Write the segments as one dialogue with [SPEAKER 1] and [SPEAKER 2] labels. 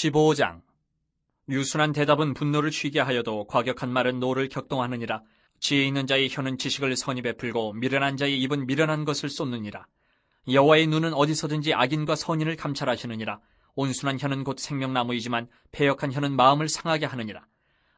[SPEAKER 1] 15장. 유순한 대답은 분노를 취게 하여도 과격한 말은 노를 격동하느니라. 지혜 있는 자의 혀는 지식을 선히 베풀고 미련한 자의 입은 미련한 것을 쏟느니라. 여호와의 눈은 어디서든지 악인과 선인을 감찰하시느니라. 온순한 혀는 곧 생명나무이지만 패역한 혀는 마음을 상하게 하느니라.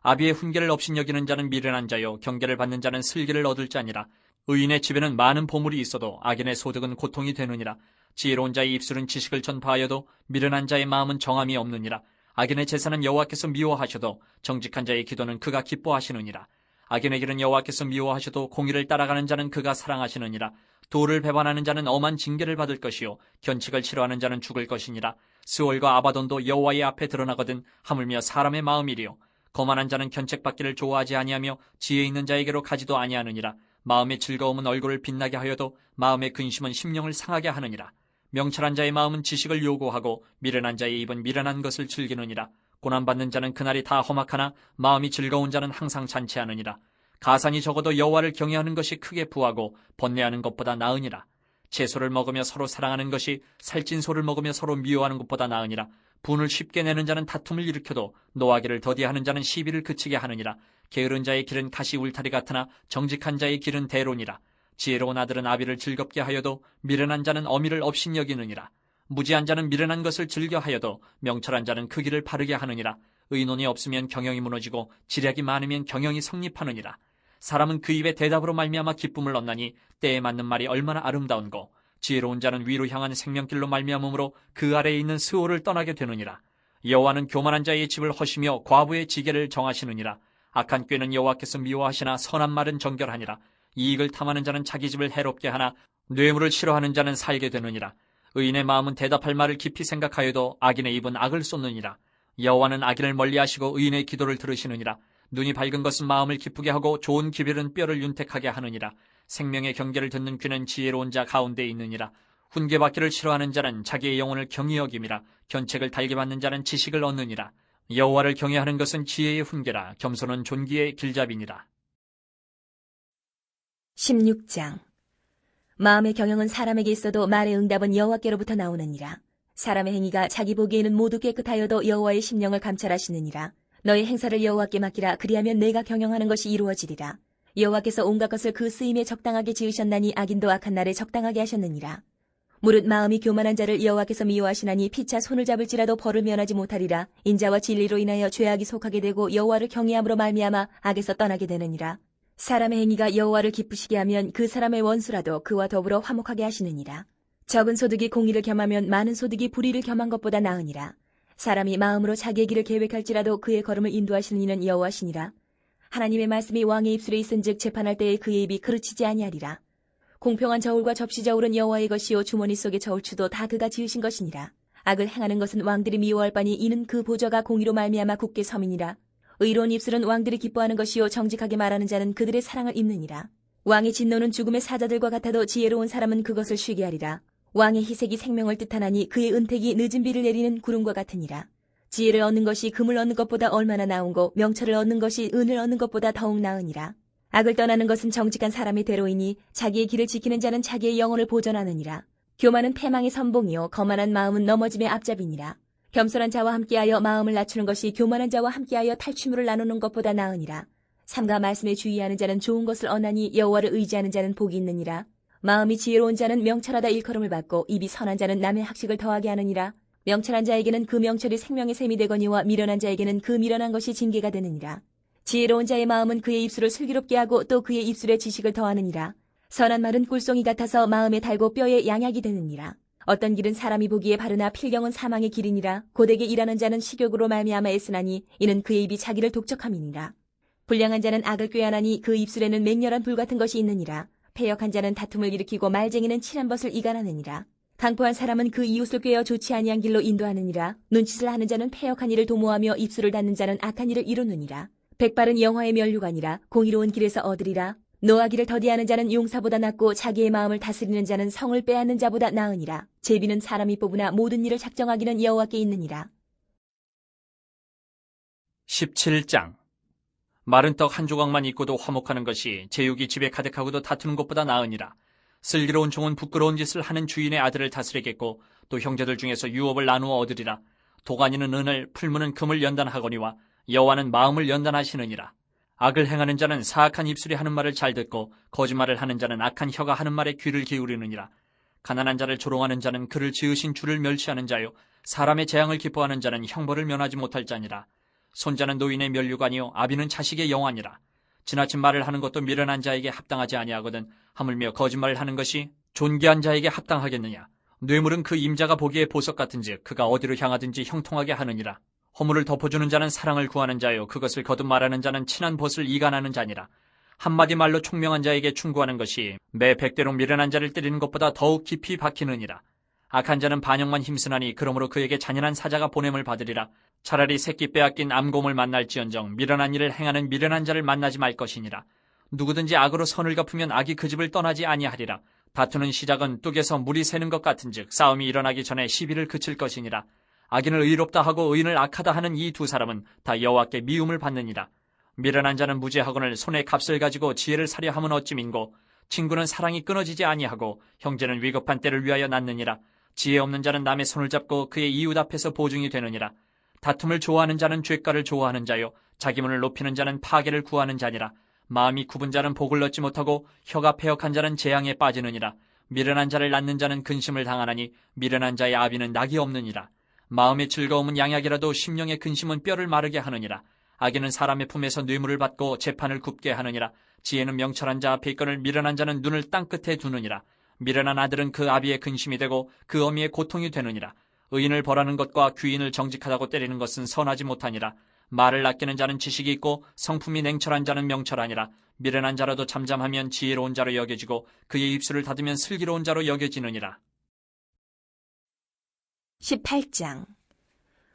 [SPEAKER 1] 아비의 훈계를 업신여기는 자는 미련한 자요 경계를 받는 자는 슬기를 얻을 자니라. 의인의 집에는 많은 보물이 있어도 악인의 소득은 고통이 되느니라. 지혜로운 자의 입술은 지식을 전파하여도 미련한 자의 마음은 정함이 없느니라. 악인의 제사는 여호와께서 미워하셔도 정직한 자의 기도는 그가 기뻐하시느니라. 악인의 길은 여호와께서 미워하셔도 공의를 따라가는 자는 그가 사랑하시느니라. 도를 배반하는 자는 엄한 징계를 받을 것이요 견칙을 싫어하는 자는 죽을 것이니라. 스올과 아바돈도 여호와의 앞에 드러나거든 하물며 사람의 마음이리요. 거만한 자는 견책받기를 좋아하지 아니하며 지혜 있는 자에게로 가지도 아니하느니라. 마음의 즐거움은 얼굴을 빛나게 하여도 마음의 근심은 심령을 상하게 하느니라. 명철한 자의 마음은 지식을 요구하고 미련한 자의 입은 미련한 것을 즐기느니라. 고난받는 자는 그날이 다 험악하나 마음이 즐거운 자는 항상 잔치하느니라. 가산이 적어도 여호와를 경외하는 것이 크게 부하고 번뇌하는 것보다 나으니라. 채소를 먹으며 서로 사랑하는 것이 살찐 소를 먹으며 서로 미워하는 것보다 나으니라. 분을 쉽게 내는 자는 다툼을 일으켜도 노하기를 더디하는 자는 시비를 그치게 하느니라. 게으른 자의 길은 가시 울타리 같으나 정직한 자의 길은 대로니라. 지혜로운 아들은 아비를 즐겁게 하여도 미련한 자는 어미를 업신여기느니라. 무지한 자는 미련한 것을 즐겨하여도 명철한 자는 그 길을 바르게 하느니라. 의논이 없으면 경영이 무너지고 지략이 많으면 경영이 성립하느니라. 사람은 그 입의 대답으로 말미암아 기쁨을 얻나니 때에 맞는 말이 얼마나 아름다운고. 지혜로운 자는 위로 향한 생명길로 말미암으므로 그 아래에 있는 스올을 떠나게 되느니라. 여호와는 교만한 자의 집을 허시며 과부의 지게를 정하시느니라. 악한 꾀는 여호와께서 미워하시나 선한 말은 정결하니라. 이익을 탐하는 자는 자기 집을 해롭게 하나 뇌물을 싫어하는 자는 살게 되느니라. 의인의 마음은 대답할 말을 깊이 생각하여도 악인의 입은 악을 쏟느니라. 여호와는 악인을 멀리하시고 의인의 기도를 들으시느니라. 눈이 밝은 것은 마음을 기쁘게 하고 좋은 기별은 뼈를 윤택하게 하느니라. 생명의 경계를 듣는 귀는 지혜로운 자 가운데 있느니라. 훈계받기를 싫어하는 자는 자기의 영혼을 경히 여김이라. 견책을 달게 받는 자는 지식을 얻느니라. 여호와를 경외하는 것은 지혜의 훈계라. 겸손은 존귀의 길잡이니라.
[SPEAKER 2] 16장. 마음의 경영은 사람에게 있어도 말의 응답은 여호와께로부터 나오느니라. 사람의 행위가 자기 보기에는 모두 깨끗하여도 여호와의 심령을 감찰하시느니라. 너의 행사를 여호와께 맡기라. 그리하면 내가 경영하는 것이 이루어지리라. 여호와께서 온갖 것을 그 쓰임에 적당하게 지으셨나니 악인도 악한 날에 적당하게 하셨느니라. 무릇 마음이 교만한 자를 여호와께서 미워하시나니 피차 손을 잡을지라도 벌을 면하지 못하리라. 인자와 진리로 인하여 죄악이 속하게 되고 여호와를 경외함으로 말미암아 악에서 떠나게 되느니라. 사람의 행위가 여호와를 기쁘시게 하면 그 사람의 원수라도 그와 더불어 화목하게 하시느니라. 적은 소득이 공의를 겸하면 많은 소득이 불의를 겸한 것보다 나으니라. 사람이 마음으로 자기의 길을 계획할지라도 그의 걸음을 인도하시는 이는 여호와시니라. 하나님의 말씀이 왕의 입술에 있은즉 재판할 때에 그의 입이 그르치지 아니하리라. 공평한 저울과 접시 저울은 여호와의 것이요 주머니 속의 저울추도 다 그가 지으신 것이니라. 악을 행하는 것은 왕들이 미워할 바니 이는 그 보좌가 공의로 말미암아 굳게 섬이니라. 의로운 입술은 왕들이 기뻐하는 것이요 정직하게 말하는 자는 그들의 사랑을 입느니라. 왕의 진노는 죽음의 사자들과 같아도 지혜로운 사람은 그것을 쉬게 하리라. 왕의 희색이 생명을 뜻하나니 그의 은택이 늦은 비를 내리는 구름과 같으니라. 지혜를 얻는 것이 금을 얻는 것보다 얼마나 나은고 명철을 얻는 것이 은을 얻는 것보다 더욱 나으니라. 악을 떠나는 것은 정직한 사람의 대로이니 자기의 길을 지키는 자는 자기의 영혼을 보존하느니라. 교만은 패망의 선봉이요 거만한 마음은 넘어짐의 앞잡이니라. 겸손한 자와 함께하여 마음을 낮추는 것이 교만한 자와 함께하여 탈취물을 나누는 것보다 나으니라. 삼가 말씀에 주의하는 자는 좋은 것을 얻나니 여호와를 의지하는 자는 복이 있느니라. 마음이 지혜로운 자는 명철하다 일컬음을 받고 입이 선한 자는 남의 학식을 더하게 하느니라. 명철한 자에게는 그 명철이 생명의 샘이 되거니와 미련한 자에게는 그 미련한 것이 징계가 되느니라. 지혜로운 자의 마음은 그의 입술을 슬기롭게 하고 또 그의 입술에 지식을 더하느니라. 선한 말은 꿀송이 같아서 마음에 달고 뼈에 양약이 되느니라. 어떤 길은 사람이 보기에 바르나 필경은 사망의 길이니라. 고되게 일하는 자는 식욕으로 말미암아 애쓰나니 이는 그의 입이 자기를 독촉함이니라. 불량한 자는 악을 꾀하나니 그 입술에는 맹렬한 불 같은 것이 있느니라. 패역한 자는 다툼을 일으키고 말쟁이는 칠한 벗을 이간하느니라. 강포한 사람은 그 이웃을 꾀어 좋지 아니한 길로 인도하느니라. 눈짓을 하는 자는 패역한 일을 도모하며 입술을 닫는 자는 악한 일을 이루느니라. 백발은 영화의 면류관이라. 공의로운 길에서 얻으리라. 노하기를 더디하는 자는 용사보다 낫고 자기의 마음을 다스리는 자는 성을 빼앗는 자보다 나으니라. 제비는 사람이 뽑으나 모든 일을 작정하기는 여호와께 있느니라.
[SPEAKER 1] 17장. 마른 떡 한 조각만 있고도 화목하는 것이 제육이 집에 가득하고도 다투는 것보다 나으니라. 슬기로운 종은 부끄러운 짓을 하는 주인의 아들을 다스리겠고 또 형제들 중에서 유업을 나누어 얻으리라. 도가니는 은을, 풀무는 금을 연단하거니와 여호와는 마음을 연단하시느니라. 악을 행하는 자는 사악한 입술이 하는 말을 잘 듣고 거짓말을 하는 자는 악한 혀가 하는 말에 귀를 기울이느니라. 가난한 자를 조롱하는 자는 그를 지으신 주를 멸시하는 자요, 사람의 재앙을 기뻐하는 자는 형벌을 면하지 못할 자니라. 손자는 노인의 면류관이요 아비는 자식의 영화니라. 지나친 말을 하는 것도 미련한 자에게 합당하지 아니하거든 하물며 거짓말을 하는 것이 존귀한 자에게 합당하겠느냐. 뇌물은 그 임자가 보기에 보석 같은즉 그가 어디로 향하든지 형통하게 하느니라. 허물을 덮어주는 자는 사랑을 구하는 자요 그것을 거듭 말하는 자는 친한 벗을 이간하는 자니라. 한마디 말로 총명한 자에게 충고하는 것이 매 100대로 미련한 자를 때리는 것보다 더욱 깊이 박히느니라. 악한 자는 반역만 힘쓰나니 그러므로 그에게 잔인한 사자가 보냄을 받으리라. 차라리 새끼 빼앗긴 암곰을 만날지언정 미련한 일을 행하는 미련한 자를 만나지 말 것이니라. 누구든지 악으로 선을 갚으면 악이 그 집을 떠나지 아니하리라. 다투는 시작은 뚝에서 물이 새는 것 같은즉 싸움이 일어나기 전에 시비를 그칠 것이니라. 악인을 의롭다 하고 의인을 악하다 하는 이 두 사람은 다 여호와께 미움을 받느니라. 미련한 자는 무죄하거늘 손에 값을 가지고 지혜를 사려 함은 어찌 민고 친구는 사랑이 끊어지지 아니하고 형제는 위급한 때를 위하여 낳느니라. 지혜 없는 자는 남의 손을 잡고 그의 이웃 앞에서 보증이 되느니라. 다툼을 좋아하는 자는 죄가를 좋아하는 자요 자기 문을 높이는 자는 파괴를 구하는 자니라. 마음이 굽은 자는 복을 얻지 못하고 혀가 패역한 자는 재앙에 빠지느니라. 미련한 자를 낳는 자는 근심을 당하나니 미련한 자의 아비는 낙이 없느니라. 마음의 즐거움은 양약이라도 심령의 근심은 뼈를 마르게 하느니라. 악인은 사람의 품에서 뇌물을 받고 재판을 굽게 하느니라. 지혜는 명철한 자 앞에 있거늘 미련한 자는 눈을 땅끝에 두느니라. 미련한 아들은 그 아비의 근심이 되고 그 어미의 고통이 되느니라. 의인을 벌하는 것과 귀인을 정직하다고 때리는 것은 선하지 못하니라. 말을 아끼는 자는 지식이 있고 성품이 냉철한 자는 명철하니라. 미련한 자라도 잠잠하면 지혜로운 자로 여겨지고 그의 입술을 닫으면 슬기로운 자로 여겨지느니라.
[SPEAKER 2] 18장.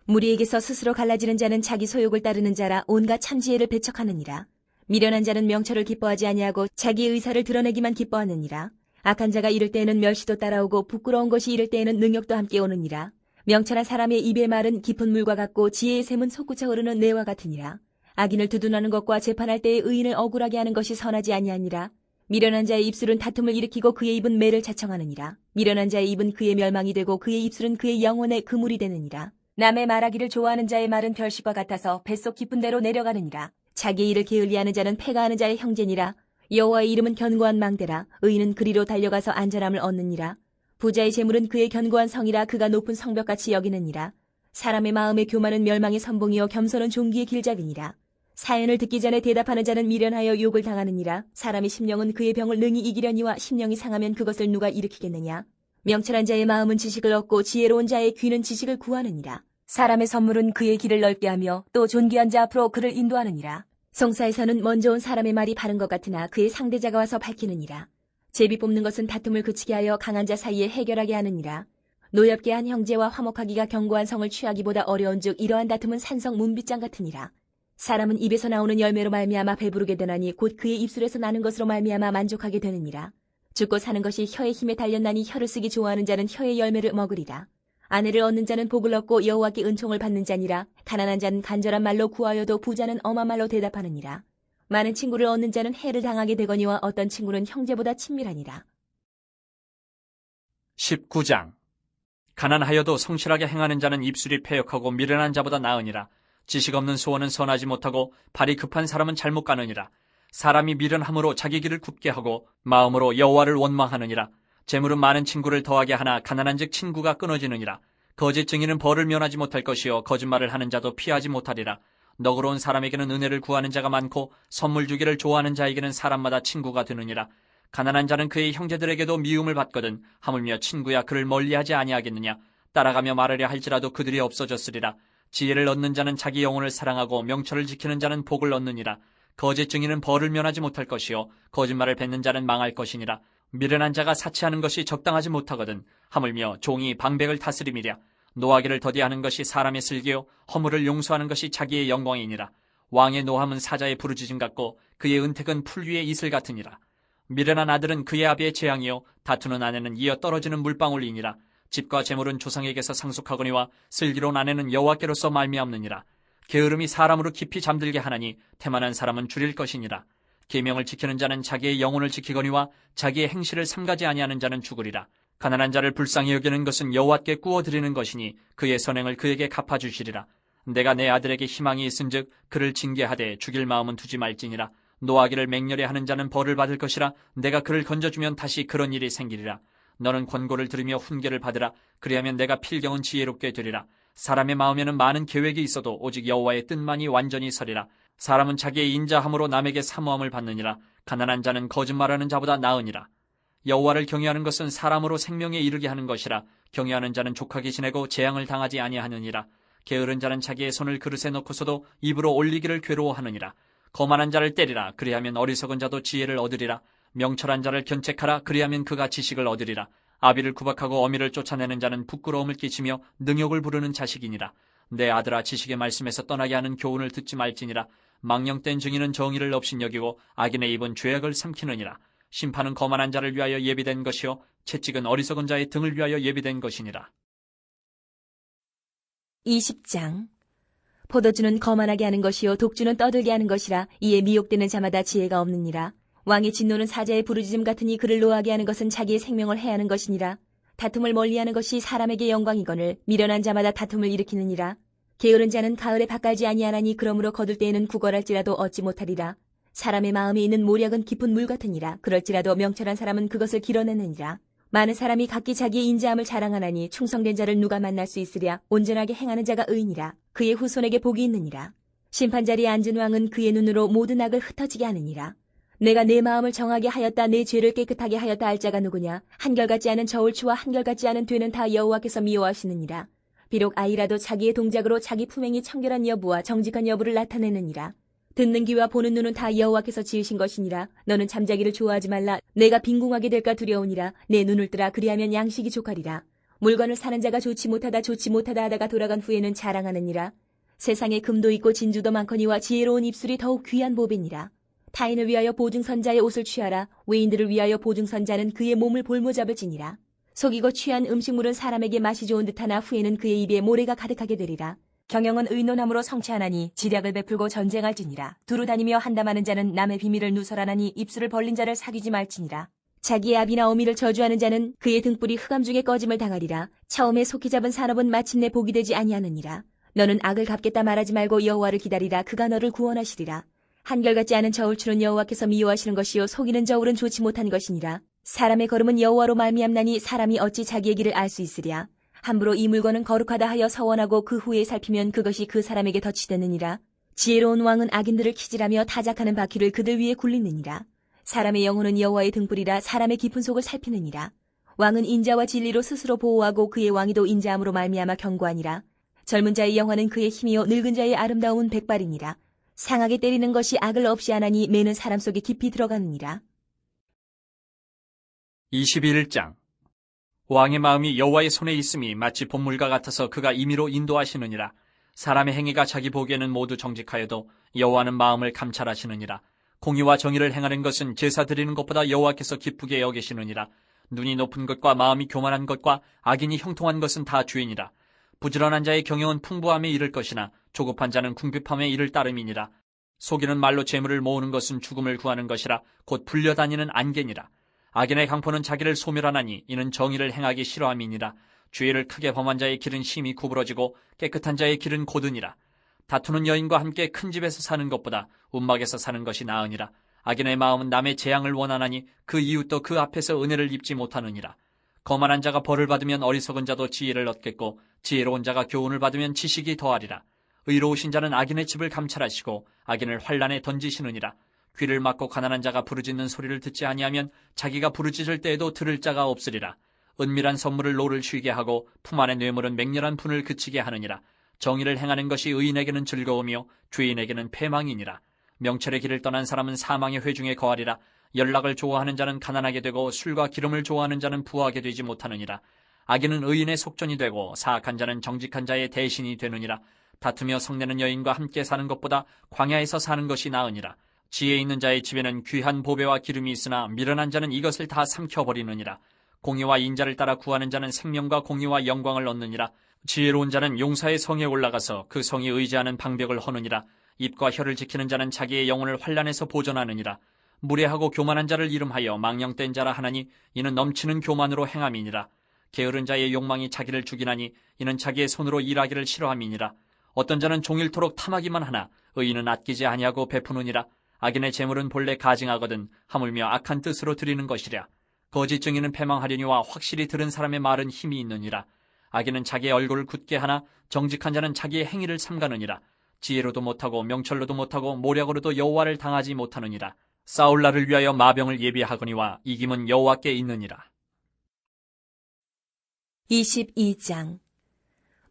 [SPEAKER 2] 무리에게서 스스로 갈라지는 자는 자기 소욕을 따르는 자라 온갖 참지혜를 배척하느니라. 미련한 자는 명철을 기뻐하지 아니하고 자기 의사를 드러내기만 기뻐하느니라. 악한 자가 이를 때에는 멸시도 따라오고 부끄러운 것이 이를 때에는 능욕도 함께 오느니라. 명철한 사람의 입의 말은 깊은 물과 같고 지혜의 샘은 솟구쳐 흐르는 내와 같으니라. 악인을 두둔하는 것과 재판할 때에 의인을 억울하게 하는 것이 선하지 아니하니라. 미련한 자의 입술은 다툼을 일으키고 그의 입은 매를 자청하느니라. 미련한 자의 입은 그의 멸망이 되고 그의 입술은 그의 영혼의 그물이 되느니라. 남의 말하기를 좋아하는 자의 말은 별식과 같아서 뱃속 깊은 데로 내려가느니라. 자기 일을 게을리하는 자는 패가 하는 자의 형제니라. 여호와의 이름은 견고한 망대라. 의인은 그리로 달려가서 안전함을 얻느니라. 부자의 재물은 그의 견고한 성이라 그가 높은 성벽같이 여기느니라. 사람의 마음의 교만은 멸망의 선봉이요 겸손은 종기의 길잡이니라. 사연을 듣기 전에 대답하는 자는 미련하여 욕을 당하느니라. 사람의 심령은 그의 병을 능히 이기려니와 심령이 상하면 그것을 누가 일으키겠느냐. 명철한 자의 마음은 지식을 얻고 지혜로운 자의 귀는 지식을 구하느니라. 사람의 선물은 그의 길을 넓게 하며 또 존귀한 자 앞으로 그를 인도하느니라. 송사에서는 먼저 온 사람의 말이 바른 것 같으나 그의 상대자가 와서 밝히느니라. 제비 뽑는 것은 다툼을 그치게 하여 강한 자 사이에 해결하게 하느니라. 노엽게 한 형제와 화목하기가 견고한 성을 취하기보다 어려운즉 이러한 다툼은 산성 문빗장 같으니라. 사람은 입에서 나오는 열매로 말미암아 배부르게 되나니 곧 그의 입술에서 나는 것으로 말미암아 만족하게 되느니라. 죽고 사는 것이 혀의 힘에 달렸나니 혀를 쓰기 좋아하는 자는 혀의 열매를 먹으리라. 아내를 얻는 자는 복을 얻고 여호와께 은총을 받는 자니라. 가난한 자는 간절한 말로 구하여도 부자는 엄한 말로 대답하느니라. 많은 친구를 얻는 자는 해를 당하게 되거니와 어떤 친구는 형제보다 친밀하니라.
[SPEAKER 1] 19장. 가난하여도 성실하게 행하는 자는 입술이 패역하고 미련한 자보다 나으니라. 지식 없는 소원은 선하지 못하고 발이 급한 사람은 잘못 가느니라. 사람이 미련함으로 자기 길을 굽게 하고 마음으로 여호와를 원망하느니라. 재물은 많은 친구를 더하게 하나 가난한즉 친구가 끊어지느니라. 거짓 증인은 벌을 면하지 못할 것이요 거짓말을 하는 자도 피하지 못하리라. 너그러운 사람에게는 은혜를 구하는 자가 많고 선물 주기를 좋아하는 자에게는 사람마다 친구가 되느니라. 가난한 자는 그의 형제들에게도 미움을 받거든 하물며 친구야 그를 멀리하지 아니하겠느냐. 따라가며 말하려 할지라도 그들이 없어졌으리라. 지혜를 얻는 자는 자기 영혼을 사랑하고 명철을 지키는 자는 복을 얻느니라. 거짓 증인은 벌을 면하지 못할 것이요 거짓말을 뱉는 자는 망할 것이니라. 미련한 자가 사치하는 것이 적당하지 못하거든 하물며 종이 방백을 다스림이랴. 노하기를 더디하는 것이 사람의 슬기요 허물을 용서하는 것이 자기의 영광이니라. 왕의 노함은 사자의 부르짖음 같고 그의 은택은 풀 위의 이슬 같으니라. 미련한 아들은 그의 아비의 재앙이요 다투는 아내는 이어 떨어지는 물방울이니라. 집과 재물은 조상에게서 상속하거니와 슬기로운 아내는 여호와께로서 말미암느니라. 게으름이 사람으로 깊이 잠들게 하나니 태만한 사람은 줄일 것이니라. 계명을 지키는 자는 자기의 영혼을 지키거니와 자기의 행실을 삼가지 아니하는 자는 죽으리라. 가난한 자를 불쌍히 여기는 것은 여호와께 구워드리는 것이니 그의 선행을 그에게 갚아주시리라. 내가 내 아들에게 희망이 있은즉 그를 징계하되 죽일 마음은 두지 말지니라. 노하기를 맹렬히 하는 자는 벌을 받을 것이라. 내가 그를 건져주면 다시 그런 일이 생기리라. 너는 권고를 들으며 훈계를 받으라. 그리하면 내가 필경은 지혜롭게 되리라. 사람의 마음에는 많은 계획이 있어도 오직 여호와의 뜻만이 완전히 서리라. 사람은 자기의 인자함으로 남에게 사모함을 받느니라. 가난한 자는 거짓말하는 자보다 나으니라. 여호와를 경외하는 것은 사람으로 생명에 이르게 하는 것이라. 경외하는 자는 족하게 지내고 재앙을 당하지 아니하느니라. 게으른 자는 자기의 손을 그릇에 넣고서도 입으로 올리기를 괴로워하느니라. 거만한 자를 때리라. 그리하면 어리석은 자도 지혜를 얻으리라. 명철한 자를 견책하라. 그리하면 그가 지식을 얻으리라. 아비를 구박하고 어미를 쫓아내는 자는 부끄러움을 끼치며 능욕을 부르는 자식이니라. 내 아들아, 지식의 말씀에서 떠나게 하는 교훈을 듣지 말지니라. 망령된 증인은 정의를 업신여기고 악인의 입은 죄악을 삼키느니라. 심판은 거만한 자를 위하여 예비된 것이요 채찍은 어리석은 자의 등을 위하여 예비된 것이니라.
[SPEAKER 2] 20장. 포도주는 거만하게 하는 것이요 독주는 떠들게 하는 것이라. 이에 미혹되는 자마다 지혜가 없느니라. 왕의 진노는 사자의 부르짖음 같으니 그를 노하게 하는 것은 자기의 생명을 해하는 것이니라. 다툼을 멀리하는 것이 사람에게 영광이거늘 미련한 자마다 다툼을 일으키느니라. 게으른 자는 가을에 밭갈지 아니하나니 그러므로 거둘 때에는 구걸할지라도 얻지 못하리라. 사람의 마음에 있는 모략은 깊은 물 같으니라. 그럴지라도 명철한 사람은 그것을 길어내느니라. 많은 사람이 각기 자기의 인자함을 자랑하나니 충성된 자를 누가 만날 수 있으랴. 온전하게 행하는 자가 의인이라. 그의 후손에게 복이 있느니라. 심판자리에 앉은 왕은 그의 눈으로 모든 악을 흩어지게 하느니라. 내가 내 마음을 정하게 하였다. 내 죄를 깨끗하게 하였다 할 자가 누구냐. 한결같지 않은 저울추와 한결같지 않은 되는 다 여호와께서 미워하시느니라. 비록 아이라도 자기의 동작으로 자기 품행이 청결한 여부와 정직한 여부를 나타내느니라. 듣는 귀와 보는 눈은 다 여호와께서 지으신 것이니라. 너는 잠자기를 좋아하지 말라. 내가 빈궁하게 될까 두려우니라. 내 눈을 뜨라. 그리하면 양식이 족하리라. 물건을 사는 자가 좋지 못하다 하다가 돌아간 후에는 자랑하느니라. 세상에 금도 있고 진주도 많거니와 지혜로운 입술이 더욱 귀한 보배니라. 타인을 위하여 보증선자의 옷을 취하라. 외인들을 위하여 보증선자는 그의 몸을 볼모잡을 지니라. 속이고 취한 음식물은 사람에게 맛이 좋은 듯하나 후에는 그의 입에 모래가 가득하게 되리라. 경영은 의논함으로 성취하나니 지략을 베풀고 전쟁할지니라. 두루 다니며 한담하는 자는 남의 비밀을 누설하나니 입술을 벌린 자를 사귀지 말지니라. 자기의 아비나 어미를 저주하는 자는 그의 등불이 흑암 중에 꺼짐을 당하리라. 처음에 속히 잡은 산업은 마침내 복이 되지 아니하느니라. 너는 악을 갚겠다 말하지 말고 여호와를 기다리라. 그가 너를 구원하시리라. 한결같지 않은 저울추는 여호와께서 미워하시는 것이요 속이는 저울은 좋지 못한 것이니라. 사람의 걸음은 여호와로 말미암나니 사람이 어찌 자기의 길을 알 수 있으랴. 함부로 이 물건은 거룩하다 하여 서원하고 그 후에 살피면 그것이 그 사람에게 덫이되느니라. 지혜로운 왕은 악인들을 키질하며 타작하는 바퀴를 그들 위에 굴리느니라. 사람의 영혼은 여호와의 등불이라. 사람의 깊은 속을 살피느니라. 왕은 인자와 진리로 스스로 보호하고 그의 왕위도 인자함으로 말미암아 견고하니라. 젊은 자의 영화는 그의 힘이요 늙은 자의 아름다움은 백발이니라. 상하게 때리는 것이 악을 없이 하나니 매는 사람 속에 깊이 들어가느니라.
[SPEAKER 1] 21장. 왕의 마음이 여호와의 손에 있음이 마치 봇물과 같아서 그가 임의로 인도하시느니라. 사람의 행위가 자기 보기에는 모두 정직하여도 여호와는 마음을 감찰하시느니라. 공의와 정의를 행하는 것은 제사 드리는 것보다 여호와께서 기쁘게 여기시느니라. 눈이 높은 것과 마음이 교만한 것과 악인이 형통한 것은 다 주인이라. 부지런한 자의 경영은 풍부함에 이를 것이나 조급한 자는 궁핍함에 이를 따름이니라. 속이는 말로 재물을 모으는 것은 죽음을 구하는 것이라. 곧 불려다니는 안개니라. 악인의 강포는 자기를 소멸하나니 이는 정의를 행하기 싫어함이니라. 죄를 크게 범한 자의 길은 심히 구부러지고 깨끗한 자의 길은 고드니라. 다투는 여인과 함께 큰 집에서 사는 것보다 움막에서 사는 것이 나으니라. 악인의 마음은 남의 재앙을 원하나니 그 이웃도 그 앞에서 은혜를 입지 못하느니라. 거만한 자가 벌을 받으면 어리석은 자도 지혜를 얻겠고 지혜로운 자가 교훈을 받으면 지식이 더하리라. 의로우신 자는 악인의 집을 감찰하시고 악인을 환란에 던지시느니라. 귀를 막고 가난한 자가 부르짖는 소리를 듣지 아니하면 자기가 부르짖을 때에도 들을 자가 없으리라. 은밀한 선물을 노를 쉬게 하고 품 안의 뇌물은 맹렬한 분을 그치게 하느니라. 정의를 행하는 것이 의인에게는 즐거우며 죄인에게는 패망이니라. 명철의 길을 떠난 사람은 사망의 회중에 거하리라. 연락을 좋아하는 자는 가난하게 되고 술과 기름을 좋아하는 자는 부하게 되지 못하느니라. 악인은 의인의 속전이 되고 사악한 자는 정직한 자의 대신이 되느니라. 다투며 성내는 여인과 함께 사는 것보다 광야에서 사는 것이 나으니라. 지혜 있는 자의 집에는 귀한 보배와 기름이 있으나 미련한 자는 이것을 다 삼켜버리느니라. 공의와 인자를 따라 구하는 자는 생명과 공의와 영광을 얻느니라. 지혜로운 자는 용사의 성에 올라가서 그 성이 의지하는 방벽을 허느니라. 입과 혀를 지키는 자는 자기의 영혼을 환란에서 보존하느니라. 무례하고 교만한 자를 이름하여 망령된 자라 하나니 이는 넘치는 교만으로 행함이니라. 게으른 자의 욕망이 자기를 죽이나니 이는 자기의 손으로 일하기를 싫어함이니라. 어떤 자는 종일토록 탐하기만 하나 의인은 아끼지 아니하고 베푸느니라. 악인의 재물은 본래 가증하거든 하물며 악한 뜻으로 드리는 것이랴. 거짓 증인은 패망하려니와 확실히 들은 사람의 말은 힘이 있느니라. 악인은 자기의 얼굴을 굳게 하나 정직한 자는 자기의 행위를 삼가느니라. 지혜로도 못하고 명철로도 못하고 모략으로도 여호와를 당하지 못하느니라. 싸울 날을 위하여 마병을 예비하거니와 이김은 여호와께 있느니라.
[SPEAKER 2] 22장.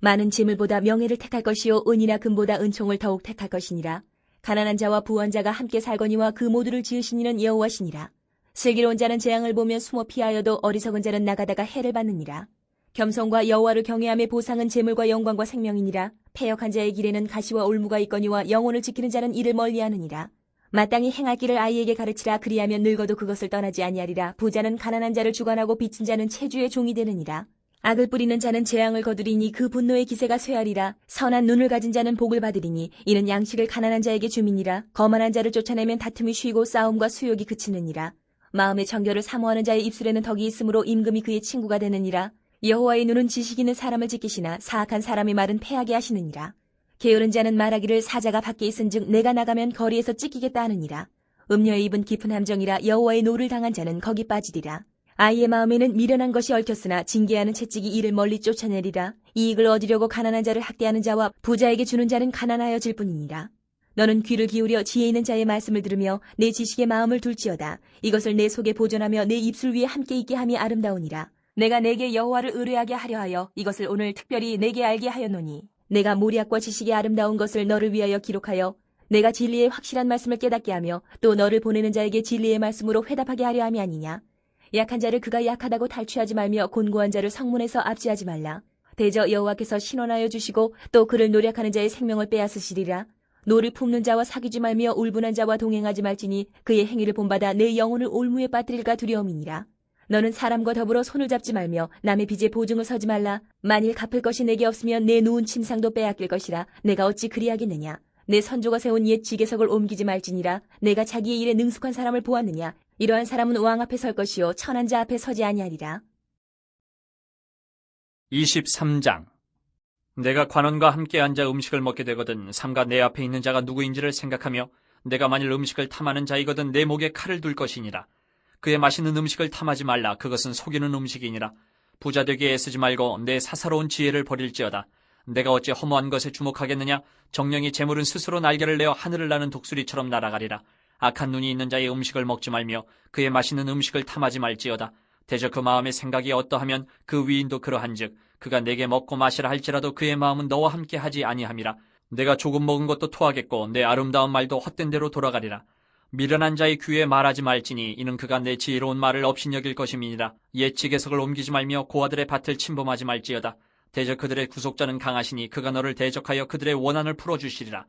[SPEAKER 2] 많은 재물보다 명예를 택할 것이요 은이나 금보다 은총을 더욱 택할 것이니라. 가난한 자와 부한 자가 함께 살거니와 그 모두를 지으신 이는 여호와시니라. 슬기로운 자는 재앙을 보면 숨어 피하여도 어리석은 자는 나가다가 해를 받느니라. 겸손과 여호와를 경외함의 보상은 재물과 영광과 생명이니라. 패역한 자의 길에는 가시와 올무가 있거니와 영혼을 지키는 자는 이를 멀리하느니라. 마땅히 행할 길을 아이에게 가르치라. 그리하면 늙어도 그것을 떠나지 아니하리라. 부자는 가난한 자를 주관하고 빚진 자는 체주의 종이 되느니라. 악을 뿌리는 자는 재앙을 거두리니 그 분노의 기세가 쇠하리라. 선한 눈을 가진 자는 복을 받으리니 이는 양식을 가난한 자에게 줌이니라. 거만한 자를 쫓아내면 다툼이 쉬고 싸움과 수욕이 그치느니라. 마음의 정결을 사모하는 자의 입술에는 덕이 있으므로 임금이 그의 친구가 되느니라. 여호와의 눈은 지식 있는 사람을 지키시나 사악한 사람의 말은 패하게 하시느니라. 게으른 자는 말하기를 사자가 밖에 있은즉 내가 나가면 거리에서 찢기겠다 하느니라. 음녀의 입은 깊은 함정이라. 여호와의 노를 당한 자는 거기 빠지리라. 아이의 마음에는 미련한 것이 얽혔으나 징계하는 채찍이 이를 멀리 쫓아내리라. 이익을 얻으려고 가난한 자를 학대하는 자와 부자에게 주는 자는 가난하여질 뿐이니라. 너는 귀를 기울여 지혜 있는 자의 말씀을 들으며 내 지식의 마음을 둘지어다. 이것을 내 속에 보존하며 내 입술 위에 함께 있게 함이 아름다우니라. 내가 내게 여호와를 의뢰하게 하려 하여 이것을 오늘 특별히 내게 알게 하였노니 내가 모략과 지식의 아름다운 것을 너를 위하여 기록하여 내가 진리의 확실한 말씀을 깨닫게 하며 또 너를 보내는 자에게 진리의 말씀으로 회답하게 하려 함이 아니냐. 약한 자를 그가 약하다고 탈취하지 말며 곤고한 자를 성문에서 압제하지 말라. 대저 여호와께서 신원하여 주시고 또 그를 노력하는 자의 생명을 빼앗으시리라. 노를 품는 자와 사귀지 말며 울분한 자와 동행하지 말지니 그의 행위를 본받아 내 영혼을 올무에 빠뜨릴까 두려움이니라. 너는 사람과 더불어 손을 잡지 말며 남의 빚에 보증을 서지 말라. 만일 갚을 것이 내게 없으면 내 누운 침상도 빼앗길 것이라. 내가 어찌 그리하겠느냐. 내 선조가 세운 옛 지계석을 옮기지 말지니라. 내가 자기의 일에 능숙한 사람을 보았느냐. 이러한 사람은 왕 앞에 설 것이요 천한 자 앞에 서지 아니하리라.
[SPEAKER 1] 23장. 내가 관원과 함께 앉아 음식을 먹게 되거든 삼가 내 앞에 있는 자가 누구인지를 생각하며 내가 만일 음식을 탐하는 자이거든 내 목에 칼을 둘 것이니라. 그의 맛있는 음식을 탐하지 말라. 그것은 속이는 음식이니라. 부자 되기에 애쓰지 말고 내 사사로운 지혜를 버릴지어다. 내가 어찌 허무한 것에 주목하겠느냐. 정령이 재물은 스스로 날개를 내어 하늘을 나는 독수리처럼 날아가리라. 악한 눈이 있는 자의 음식을 먹지 말며 그의 맛있는 음식을 탐하지 말지어다. 대저 그 마음의 생각이 어떠하면 그 위인도 그러한즉 그가 내게 먹고 마시라 할지라도 그의 마음은 너와 함께 하지 아니함이라. 내가 조금 먹은 것도 토하겠고 내 아름다운 말도 헛된 대로 돌아가리라. 미련한 자의 귀에 말하지 말지니 이는 그가 내 지혜로운 말을 업신여길 것임이니라. 옛 지계석을 옮기지 말며 고아들의 밭을 침범하지 말지어다. 대저 그들의 구속자는 강하시니 그가 너를 대적하여 그들의 원한을 풀어주시리라.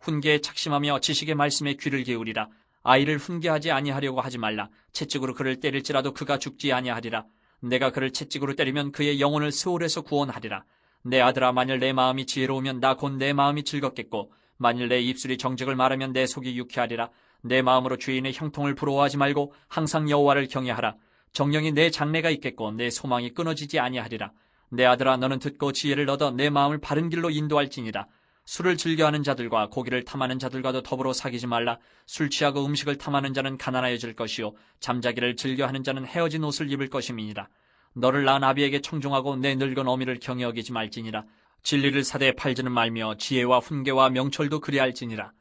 [SPEAKER 1] 훈계에 착심하며 지식의 말씀에 귀를 기울이라. 아이를 훈계하지 아니하려고 하지 말라. 채찍으로 그를 때릴지라도 그가 죽지 아니하리라. 내가 그를 채찍으로 때리면 그의 영혼을 스올에서 구원하리라. 내 아들아, 만일 내 마음이 지혜로우면 나 곧 내 마음이 즐겁겠고 만일 내 입술이 정직을 말하면 내 속이 유쾌하리라. 내 마음으로 주인의 형통을 부러워하지 말고 항상 여호와를 경외하라. 정령이 내 장래가 있겠고 내 소망이 끊어지지 아니하리라. 내 아들아, 너는 듣고 지혜를 얻어 내 마음을 바른 길로 인도할지니라. 술을 즐겨하는 자들과 고기를 탐하는 자들과도 더불어 사귀지 말라. 술 취하고 음식을 탐하는 자는 가난하여질 것이요 잠자기를 즐겨하는 자는 헤어진 옷을 입을 것임이니라. 너를 낳은 아비에게 청종하고 내 늙은 어미를 경히 여기지 말지니라. 진리를 사대에 팔지는 말며 지혜와 훈계와 명철도 그리할지니라.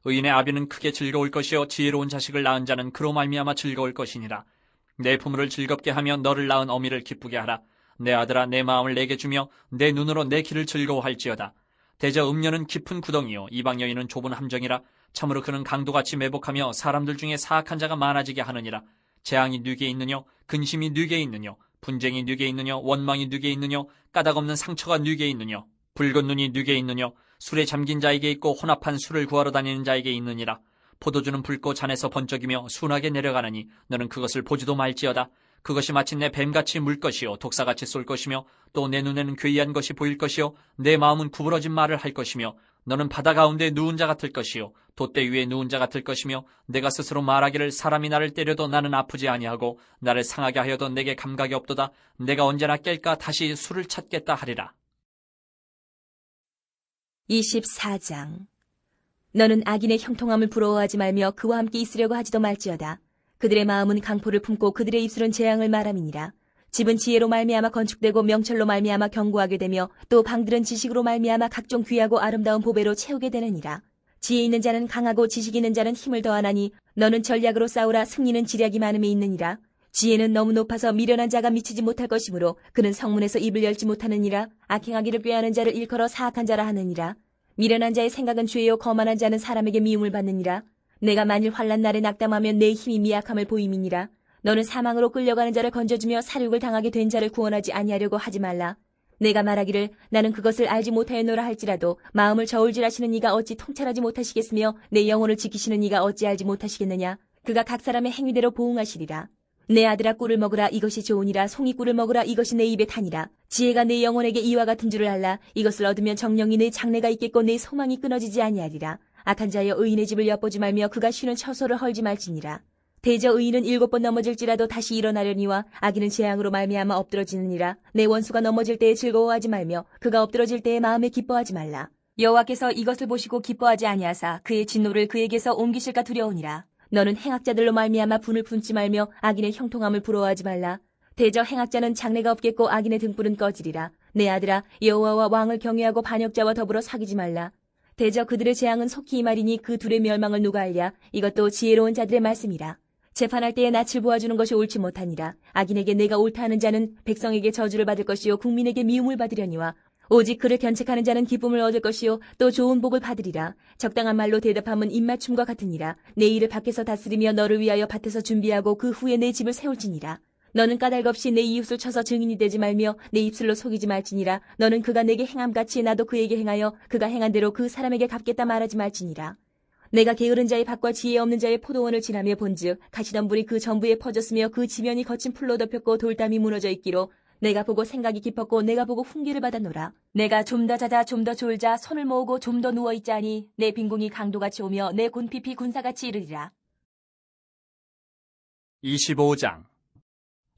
[SPEAKER 1] 의인의 아비는 크게 즐거울 것이요 지혜로운 자식을 낳은 자는 그로 말미암아 즐거울 것이니라. 내 부모를 즐겁게 하며 너를 낳은 어미를 기쁘게 하라. 내 아들아, 내 마음을 내게 주며 내 눈으로 내 길을 즐거워할지어다. 대저 음녀는 깊은 구덩이요 이방 여인은 좁은 함정이라. 참으로 그는 강도같이 매복하며 사람들 중에 사악한 자가 많아지게 하느니라. 재앙이 뉘게 있느뇨 근심이 뉘게 있느뇨 분쟁이 뉘게 있느뇨 원망이 뉘게 있느뇨 까닭없는 상처가 뉘게 있느뇨 붉은 눈이 뉘게 있느뇨 술에 잠긴 자에게 있고 혼합한 술을 구하러 다니는 자에게 있느니라. 포도주는 붉고 잔에서 번쩍이며 순하게 내려가느니 너는 그것을 보지도 말지어다. 그것이 마침내 뱀같이 물 것이요 독사같이 쏠 것이며 또 내 눈에는 괴이한 것이 보일 것이요 내 마음은 구부러진 말을 할 것이며 너는 바다 가운데 누운 자 같을 것이요 돛대 위에 누운 자 같을 것이며 내가 스스로 말하기를 사람이 나를 때려도 나는 아프지 아니하고 나를 상하게 하여도 내게 감각이 없도다. 내가 언제나 깰까 다시 술을 찾겠다 하리라.
[SPEAKER 2] 24장. 너는 악인의 형통함을 부러워하지 말며 그와 함께 있으려고 하지도 말지어다. 그들의 마음은 강포를 품고 그들의 입술은 재앙을 말함이니라. 집은 지혜로 말미암아 건축되고 명철로 말미암아 견고하게 되며 또 방들은 지식으로 말미암아 각종 귀하고 아름다운 보배로 채우게 되느니라. 지혜 있는 자는 강하고 지식 있는 자는 힘을 더하나니 너는 전략으로 싸우라. 승리는 지략이 많음에 있느니라. 지혜는 너무 높아서 미련한 자가 미치지 못할 것이므로 그는 성문에서 입을 열지 못하느니라. 악행하기를 꾀하는 자를 일컬어 사악한 자라 하느니라. 미련한 자의 생각은 죄요 거만한 자는 사람에게 미움을 받느니라. 내가 만일 환난 날에 낙담하면 내 힘이 미약함을 보임이니라. 너는 사망으로 끌려가는 자를 건져주며 사륙을 당하게 된 자를 구원하지 아니하려고 하지 말라. 내가 말하기를 나는 그것을 알지 못하였노라 할지라도 마음을 저울질하시는 이가 어찌 통찰하지 못하시겠으며 내 영혼을 지키시는 이가 어찌 알지 못하시겠느냐. 그가 각 사람의 행위대로 보응하시리라. 내 아들아 꿀을 먹으라. 이것이 좋으니라. 송이 꿀을 먹으라. 이것이 내 입에 타니라. 지혜가 내 영혼에게 이와 같은 줄을 알라. 이것을 얻으면 정령이 내 장래가 있겠고 내 소망이 끊어지지 아니하리라. 악한 자여 의인의 집을 엿보지 말며 그가 쉬는 처소를 헐지 말지니라. 대저 의인은 7번 넘어질지라도 다시 일어나려니와 악인은 재앙으로 말미암아 엎드러지느니라. 내 원수가 넘어질 때에 즐거워하지 말며 그가 엎드러질 때에 마음에 기뻐하지 말라. 여호와께서 이것을 보시고 기뻐하지 아니하사 그의 진노를 그에게서 옮기실까 두려우니라. 너는 행악자들로 말미암아 분을 품지 말며 악인의 형통함을 부러워하지 말라. 대저 행악자는 장래가 없겠고 악인의 등불은 꺼지리라. 내 아들아 여호와와 왕을 경외하고 반역자와 더불어 사귀지 말라. 대저 그들의 재앙은 속히 임하리니 그 둘의 멸망을 누가 알랴. 이것도 지혜로운 자들의 말씀이라. 재판할 때에 낯을 보아주는 것이 옳지 못하니라. 악인에게 내가 옳다 하는 자는 백성에게 저주를 받을 것이요 국민에게 미움을 받으려니와 오직 그를 견책하는 자는 기쁨을 얻을 것이요 또 좋은 복을 받으리라. 적당한 말로 대답함은 입맞춤과 같으니라. 내 일을 밖에서 다스리며 너를 위하여 밭에서 준비하고 그 후에 내 집을 세울지니라. 너는 까닭 없이 내 이웃을 쳐서 증인이 되지 말며 내 입술로 속이지 말지니라. 너는 그가 내게 행함같이 나도 그에게 행하여 그가 행한 대로 그 사람에게 갚겠다 말하지 말지니라. 내가 게으른 자의 밭과 지혜 없는 자의 포도원을 지나며 본즉 가시덤불이 그 전부에 퍼졌으며 그 지면이 거친 풀로 덮였고 돌담이 무너져 있기로 내가 보고 생각이 깊었고 내가 보고 훈계를 받았노라. 내가 좀 더 자자 좀 더 졸자 손을 모으고 좀 더 누워있자니 내 빈궁이 강도같이 오며 내 곤핍이 군사같이 이르리라.
[SPEAKER 1] 25장.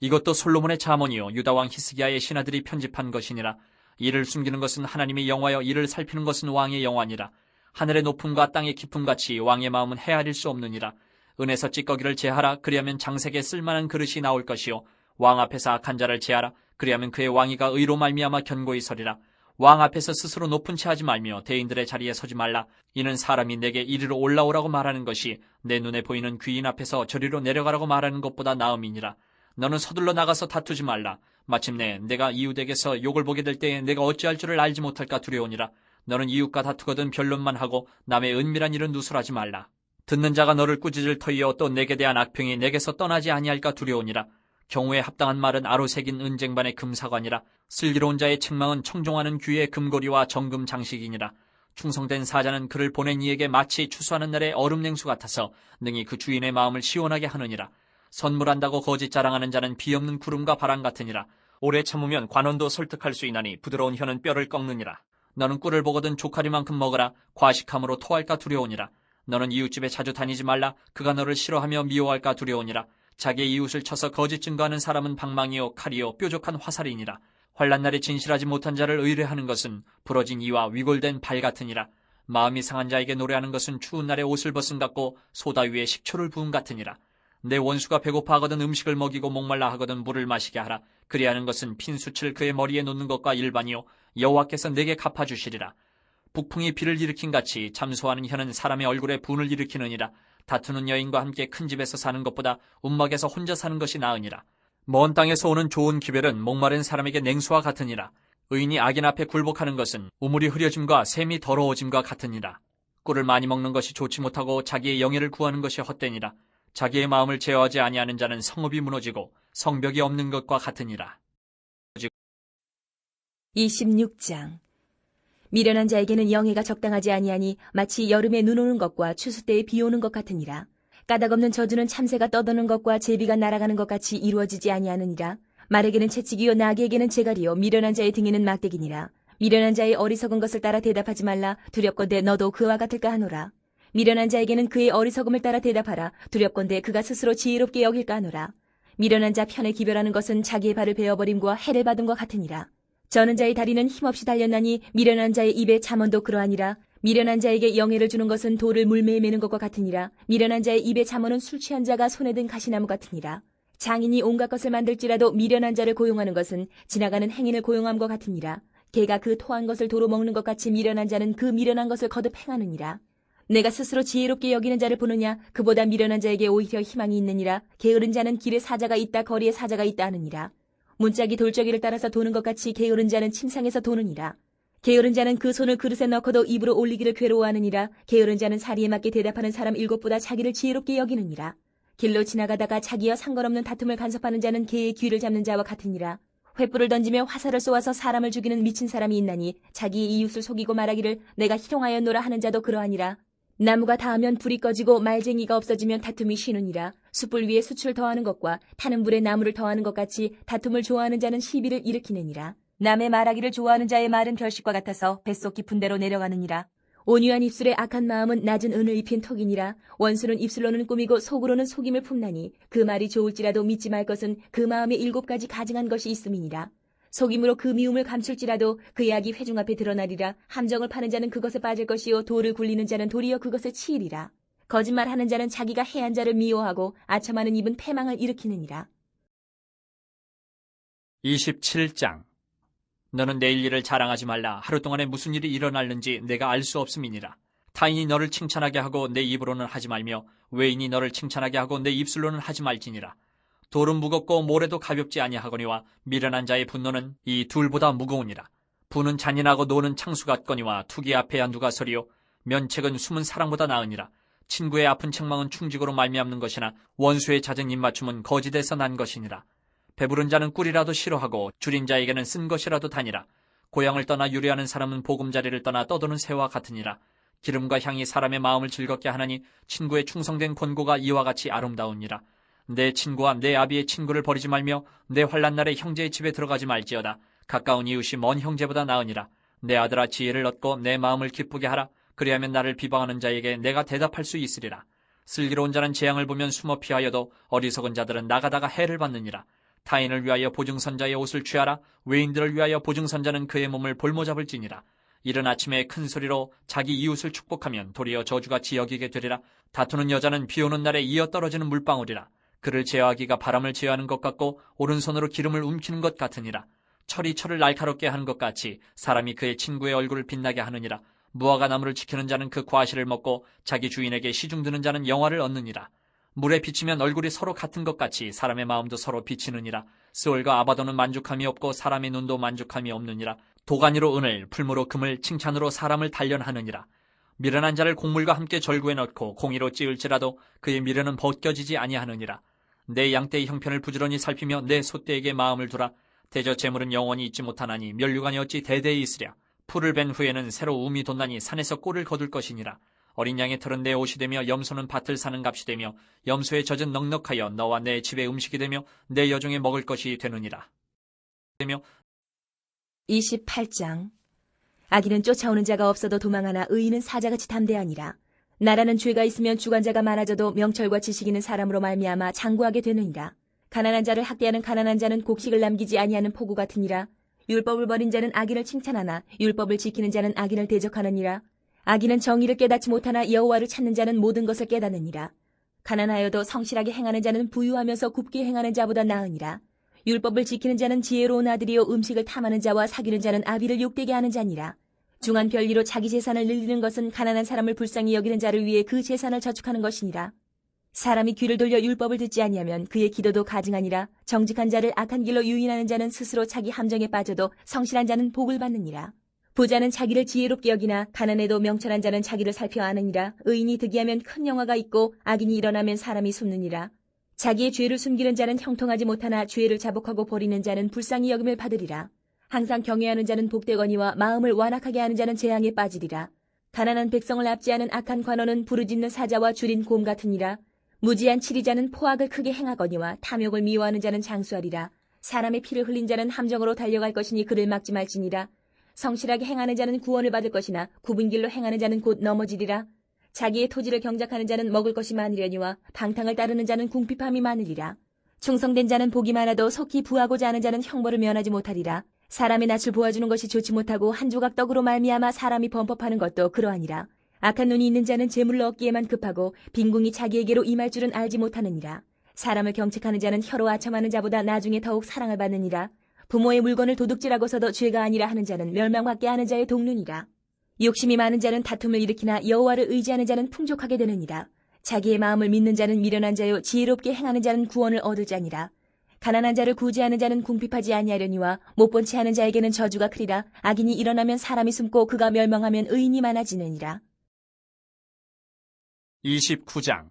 [SPEAKER 1] 이것도 솔로몬의 잠언이요 유다 왕 히스기야의 신하들이 편집한 것이니라. 이를 숨기는 것은 하나님의 영화여 이를 살피는 것은 왕의 영화니라. 하늘의 높음과 땅의 깊음같이 왕의 마음은 헤아릴 수 없느니라. 은에서 찌꺼기를 제하라. 그리하면 장색에 쓸만한 그릇이 나올 것이요 왕 앞에서 악한 자를 제하라. 그리하면 그의 왕위가 의로 말미암아 견고히 서리라. 왕 앞에서 스스로 높은 채 하지 말며 대인들의 자리에 서지 말라. 이는 사람이 내게 이리로 올라오라고 말하는 것이 내 눈에 보이는 귀인 앞에서 저리로 내려가라고 말하는 것보다 나음이니라. 너는 서둘러 나가서 다투지 말라. 마침내 내가 이웃에게서 욕을 보게 될 때에 내가 어찌할 줄을 알지 못할까 두려우니라. 너는 이웃과 다투거든 변론만 하고 남의 은밀한 일은 누설하지 말라. 듣는 자가 너를 꾸짖을 터이여 또 내게 대한 악평이 내게서 떠나지 아니할까 두려우니라. 경우에 합당한 말은 아로 새긴 은쟁반의 금사관이라. 슬기로운 자의 책망은 청종하는 귀의 금고리와 정금 장식이니라. 충성된 사자는 그를 보낸 이에게 마치 추수하는 날의 얼음 냉수 같아서 능히 그 주인의 마음을 시원하게 하느니라. 선물한다고 거짓 자랑하는 자는 비없는 구름과 바람 같으니라. 오래 참으면 관원도 설득할 수 있나니 부드러운 혀는 뼈를 꺾느니라. 너는 꿀을 보거든 조카리만큼 먹어라. 과식함으로 토할까 두려우니라. 너는 이웃집에 자주 다니지 말라. 그가 너를 싫어하며 미워할까 두려우니라. 자기의 이웃을 쳐서 거짓 증거하는 사람은 방망이요 칼이요 뾰족한 화살이니라. 환난 날에 진실하지 못한 자를 의뢰하는 것은 부러진 이와 위골된 발 같으니라. 마음이 상한 자에게 노래하는 것은 추운 날에 옷을 벗은 같고 소다 위에 식초를 부은 같으니라. 내 원수가 배고파 하거든 음식을 먹이고 목말라 하거든 물을 마시게 하라. 그리하는 것은 핀수치를 그의 머리에 놓는 것과 일반이요 여호와께서 내게 갚아주시리라. 북풍이 비를 일으킨 같이 잠소하는 혀는 사람의 얼굴에 분을 일으키느니라. 다투는 여인과 함께 큰 집에서 사는 것보다 움막에서 혼자 사는 것이 나으니라. 먼 땅에서 오는 좋은 기별은 목마른 사람에게 냉수와 같으니라. 의인이 악인 앞에 굴복하는 것은 우물이 흐려짐과 샘이 더러워짐과 같으니라. 꿀을 많이 먹는 것이 좋지 못하고 자기의 영예를 구하는 것이 헛되니라. 자기의 마음을 제어하지 아니하는 자는 성읍이 무너지고 성벽이 없는 것과 같으니라.
[SPEAKER 2] 26장. 미련한 자에게는 영예가 적당하지 아니하니 마치 여름에 눈 오는 것과 추수 때에 비 오는 것 같으니라. 까닭없는 저주는 참새가 떠도는 것과 제비가 날아가는 것 같이 이루어지지 아니하느니라. 말에게는 채찍이요 나귀에게는 재갈이요 미련한 자의 등에는 막대기니라. 미련한 자의 어리석은 것을 따라 대답하지 말라. 두렵건대 너도 그와 같을까 하노라. 미련한 자에게는 그의 어리석음을 따라 대답하라. 두렵건대 그가 스스로 지혜롭게 여길까 하노라. 미련한 자 편에 기별하는 것은 자기의 발을 베어버림과 해를 받음과 같으니라. 저는 자의 다리는 힘없이 달렸나니 미련한 자의 입에 잠언도 그러하니라. 미련한 자에게 영예를 주는 것은 돌을 물매에 매는 것과 같으니라. 미련한 자의 입에 잠언은 술 취한 자가 손에 든 가시나무 같으니라. 장인이 온갖 것을 만들지라도 미련한 자를 고용하는 것은 지나가는 행인을 고용함과 같으니라. 개가 그 토한 것을 도로 먹는 것 같이 미련한 자는 그 미련한 것을 거듭 행하느니라. 내가 스스로 지혜롭게 여기는 자를 보느냐? 그보다 미련한 자에게 오히려 희망이 있느니라. 게으른 자는 길에 사자가 있다 거리에 사자가 있다 하느니라. 문짝이 돌저기를 따라서 도는 것 같이 게으른 자는 침상에서 도느니라. 게으른 자는 그 손을 그릇에 넣고도 입으로 올리기를 괴로워하느니라. 게으른 자는 사리에 맞게 대답하는 사람 7보다 자기를 지혜롭게 여기느니라. 길로 지나가다가 자기와 상관없는 다툼을 간섭하는 자는 개의 귀를 잡는 자와 같으니라. 횃불을 던지며 화살을 쏘아서 사람을 죽이는 미친 사람이 있나니 자기의 이웃을 속이고 말하기를 내가 희롱하였노라 하는 자도 그러하니라. 나무가 닿으면 불이 꺼지고 말쟁이가 없어지면 다툼이 쉬느니라. 숯불 위에 숯을 더하는 것과 타는 불에 나무를 더하는 것 같이 다툼을 좋아하는 자는 시비를 일으키느니라. 남의 말하기를 좋아하는 자의 말은 별식과 같아서 뱃속 깊은 데로 내려가느니라. 온유한 입술에 악한 마음은 낮은 은을 입힌 턱이니라. 원수는 입술로는 꾸미고 속으로는 속임을 품나니 그 말이 좋을지라도 믿지 말 것은 그 마음에 7가지 가증한 것이 있음이니라. 속임으로 그 미움을 감출지라도 그 약이 회중 앞에 드러나리라. 함정을 파는 자는 그것에 빠질 것이요 돌을 굴리는 자는 도리어 그것에 치이리라. 거짓말하는 자는 자기가 해한 자를 미워하고 아첨하는 입은 패망을 일으키느니라.
[SPEAKER 1] 27장. 너는 내일 일을 자랑하지 말라. 하루 동안에 무슨 일이 일어날는지 내가 알 수 없음이니라. 타인이 너를 칭찬하게 하고 내 입으로는 하지 말며 외인이 너를 칭찬하게 하고 내 입술로는 하지 말지니라. 돌은 무겁고 모래도 가볍지 아니하거니와 미련한 자의 분노는 이 둘보다 무거우니라. 부는 잔인하고 노는 창수 같거니와 투기 앞에야 누가 서리요. 면책은 숨은 사랑보다 나으니라. 친구의 아픈 책망은 충직으로 말미암는 것이나 원수의 잦은 입맞춤은 거짓에서 난 것이니라. 배부른 자는 꿀이라도 싫어하고 줄인 자에게는 쓴 것이라도 다니라. 고향을 떠나 유래하는 사람은 보금자리를 떠나 떠도는 새와 같으니라. 기름과 향이 사람의 마음을 즐겁게 하나니 친구의 충성된 권고가 이와 같이 아름다우니라. 내 친구와 내 아비의 친구를 버리지 말며 내 환난 날에 형제의 집에 들어가지 말지어다. 가까운 이웃이 먼 형제보다 나으니라. 내 아들아 지혜를 얻고 내 마음을 기쁘게 하라. 그리하면 나를 비방하는 자에게 내가 대답할 수 있으리라. 슬기로운 자는 재앙을 보면 숨어 피하여도 어리석은 자들은 나가다가 해를 받느니라. 타인을 위하여 보증선자의 옷을 취하라. 외인들을 위하여 보증선자는 그의 몸을 볼모잡을지니라. 이른 아침에 큰 소리로 자기 이웃을 축복하면 도리어 저주같이 여기게 되리라. 다투는 여자는 비오는 날에 이어 떨어지는 물방울이라. 그를 제어하기가 바람을 제어하는 것 같고 오른손으로 기름을 움키는 것 같으니라. 철이 철을 날카롭게 하는 것 같이 사람이 그의 친구의 얼굴을 빛나게 하느니라. 무화과 나무를 지키는 자는 그 과실을 먹고 자기 주인에게 시중드는 자는 영화를 얻느니라. 물에 비치면 얼굴이 서로 같은 것 같이 사람의 마음도 서로 비치느니라. 스올과 아바도는 만족함이 없고 사람의 눈도 만족함이 없느니라. 도가니로 은을, 풀무로 금을, 칭찬으로 사람을 단련하느니라. 미련한 자를 곡물과 함께 절구에 넣고 공의로 찌을지라도 그의 미련은 벗겨지지 아니하느니라. 내 양떼의 형편을 부지런히 살피며 내 소떼에게 마음을 두라. 대저 재물은 영원히 있지 못하나니 면류관이 어찌 대대에 있으랴. 풀을 벤 후에는 새로 움이 돋나니 산에서 꼴을 거둘 것이니라. 어린 양의 털은 내 옷이 되며 염소는 밭을 사는 값이 되며 염소의 젖은 넉넉하여 너와 내 집의 음식이 되며 내 여종의 먹을 것이 되느니라.
[SPEAKER 2] 28장. 악인은 쫓아오는 자가 없어도 도망하나 의인은 사자같이 담대하니라. 나라는 죄가 있으면 주관자가 많아져도 명철과 지식 있는 사람으로 말미암아 장구하게 되느니라. 가난한 자를 학대하는 가난한 자는 곡식을 남기지 아니하는 포구 같으니라. 율법을 버린 자는 악인을 칭찬하나 율법을 지키는 자는 악인을 대적하느니라. 악인은 정의를 깨닫지 못하나 여호와를 찾는 자는 모든 것을 깨닫느니라. 가난하여도 성실하게 행하는 자는 부유하면서 굽게 행하는 자보다 나으니라. 율법을 지키는 자는 지혜로운 아들이요 음식을 탐하는 자와 사귀는 자는 아비를 욕되게 하는 자니라. 중한 별리로 자기 재산을 늘리는 것은 가난한 사람을 불쌍히 여기는 자를 위해 그 재산을 저축하는 것이니라. 사람이 귀를 돌려 율법을 듣지 아니하면 그의 기도도 가증하니라. 정직한 자를 악한 길로 유인하는 자는 스스로 자기 함정에 빠져도 성실한 자는 복을 받느니라. 부자는 자기를 지혜롭게 여기나 가난해도 명철한 자는 자기를 살펴 아느니라. 의인이 득이하면 큰 영화가 있고 악인이 일어나면 사람이 숨느니라. 자기의 죄를 숨기는 자는 형통하지 못하나 죄를 자복하고 버리는 자는 불쌍히 여김을 받으리라. 항상 경외하는 자는 복되거니와 마음을 완악하게 하는 자는 재앙에 빠지리라. 가난한 백성을 압제하는 악한 관원은 부르짖는 사자와 줄인 곰 같으니라. 무지한 치리자는 포악을 크게 행하거니와 탐욕을 미워하는 자는 장수하리라. 사람의 피를 흘린 자는 함정으로 달려갈 것이니 그를 막지 말지니라. 성실하게 행하는 자는 구원을 받을 것이나 굽은 길로 행하는 자는 곧 넘어지리라. 자기의 토지를 경작하는 자는 먹을 것이 많으려니와 방탕을 따르는 자는 궁핍함이 많으리라. 충성된 자는 복이 많아도 속히 부하고자 하는 자는 형벌을 면하지 못하리라. 사람의 낯을 보아주는 것이 좋지 못하고 한 조각 떡으로 말미암아 사람이 범법하는 것도 그러하니라. 악한 눈이 있는 자는 재물을 얻기에만 급하고 빈궁이 자기에게로 임할 줄은 알지 못하느니라. 사람을 경책하는 자는 혀로 아첨하는 자보다 나중에 더욱 사랑을 받느니라. 부모의 물건을 도둑질하고서도 죄가 아니라 하는 자는 멸망받게 하는 자의 동류니라. 욕심이 많은 자는 다툼을 일으키나 여호와를 의지하는 자는 풍족하게 되느니라. 자기의 마음을 믿는 자는 미련한 자요 지혜롭게 행하는 자는 구원을 얻을 자니라. 가난한 자를 구제하는 자는 궁핍하지 아니하려니와 못본 채 하는 자에게는 저주가 크리라. 악인이 일어나면 사람이 숨고 그가 멸망하면 의인이 많아지느니라.
[SPEAKER 1] 29장.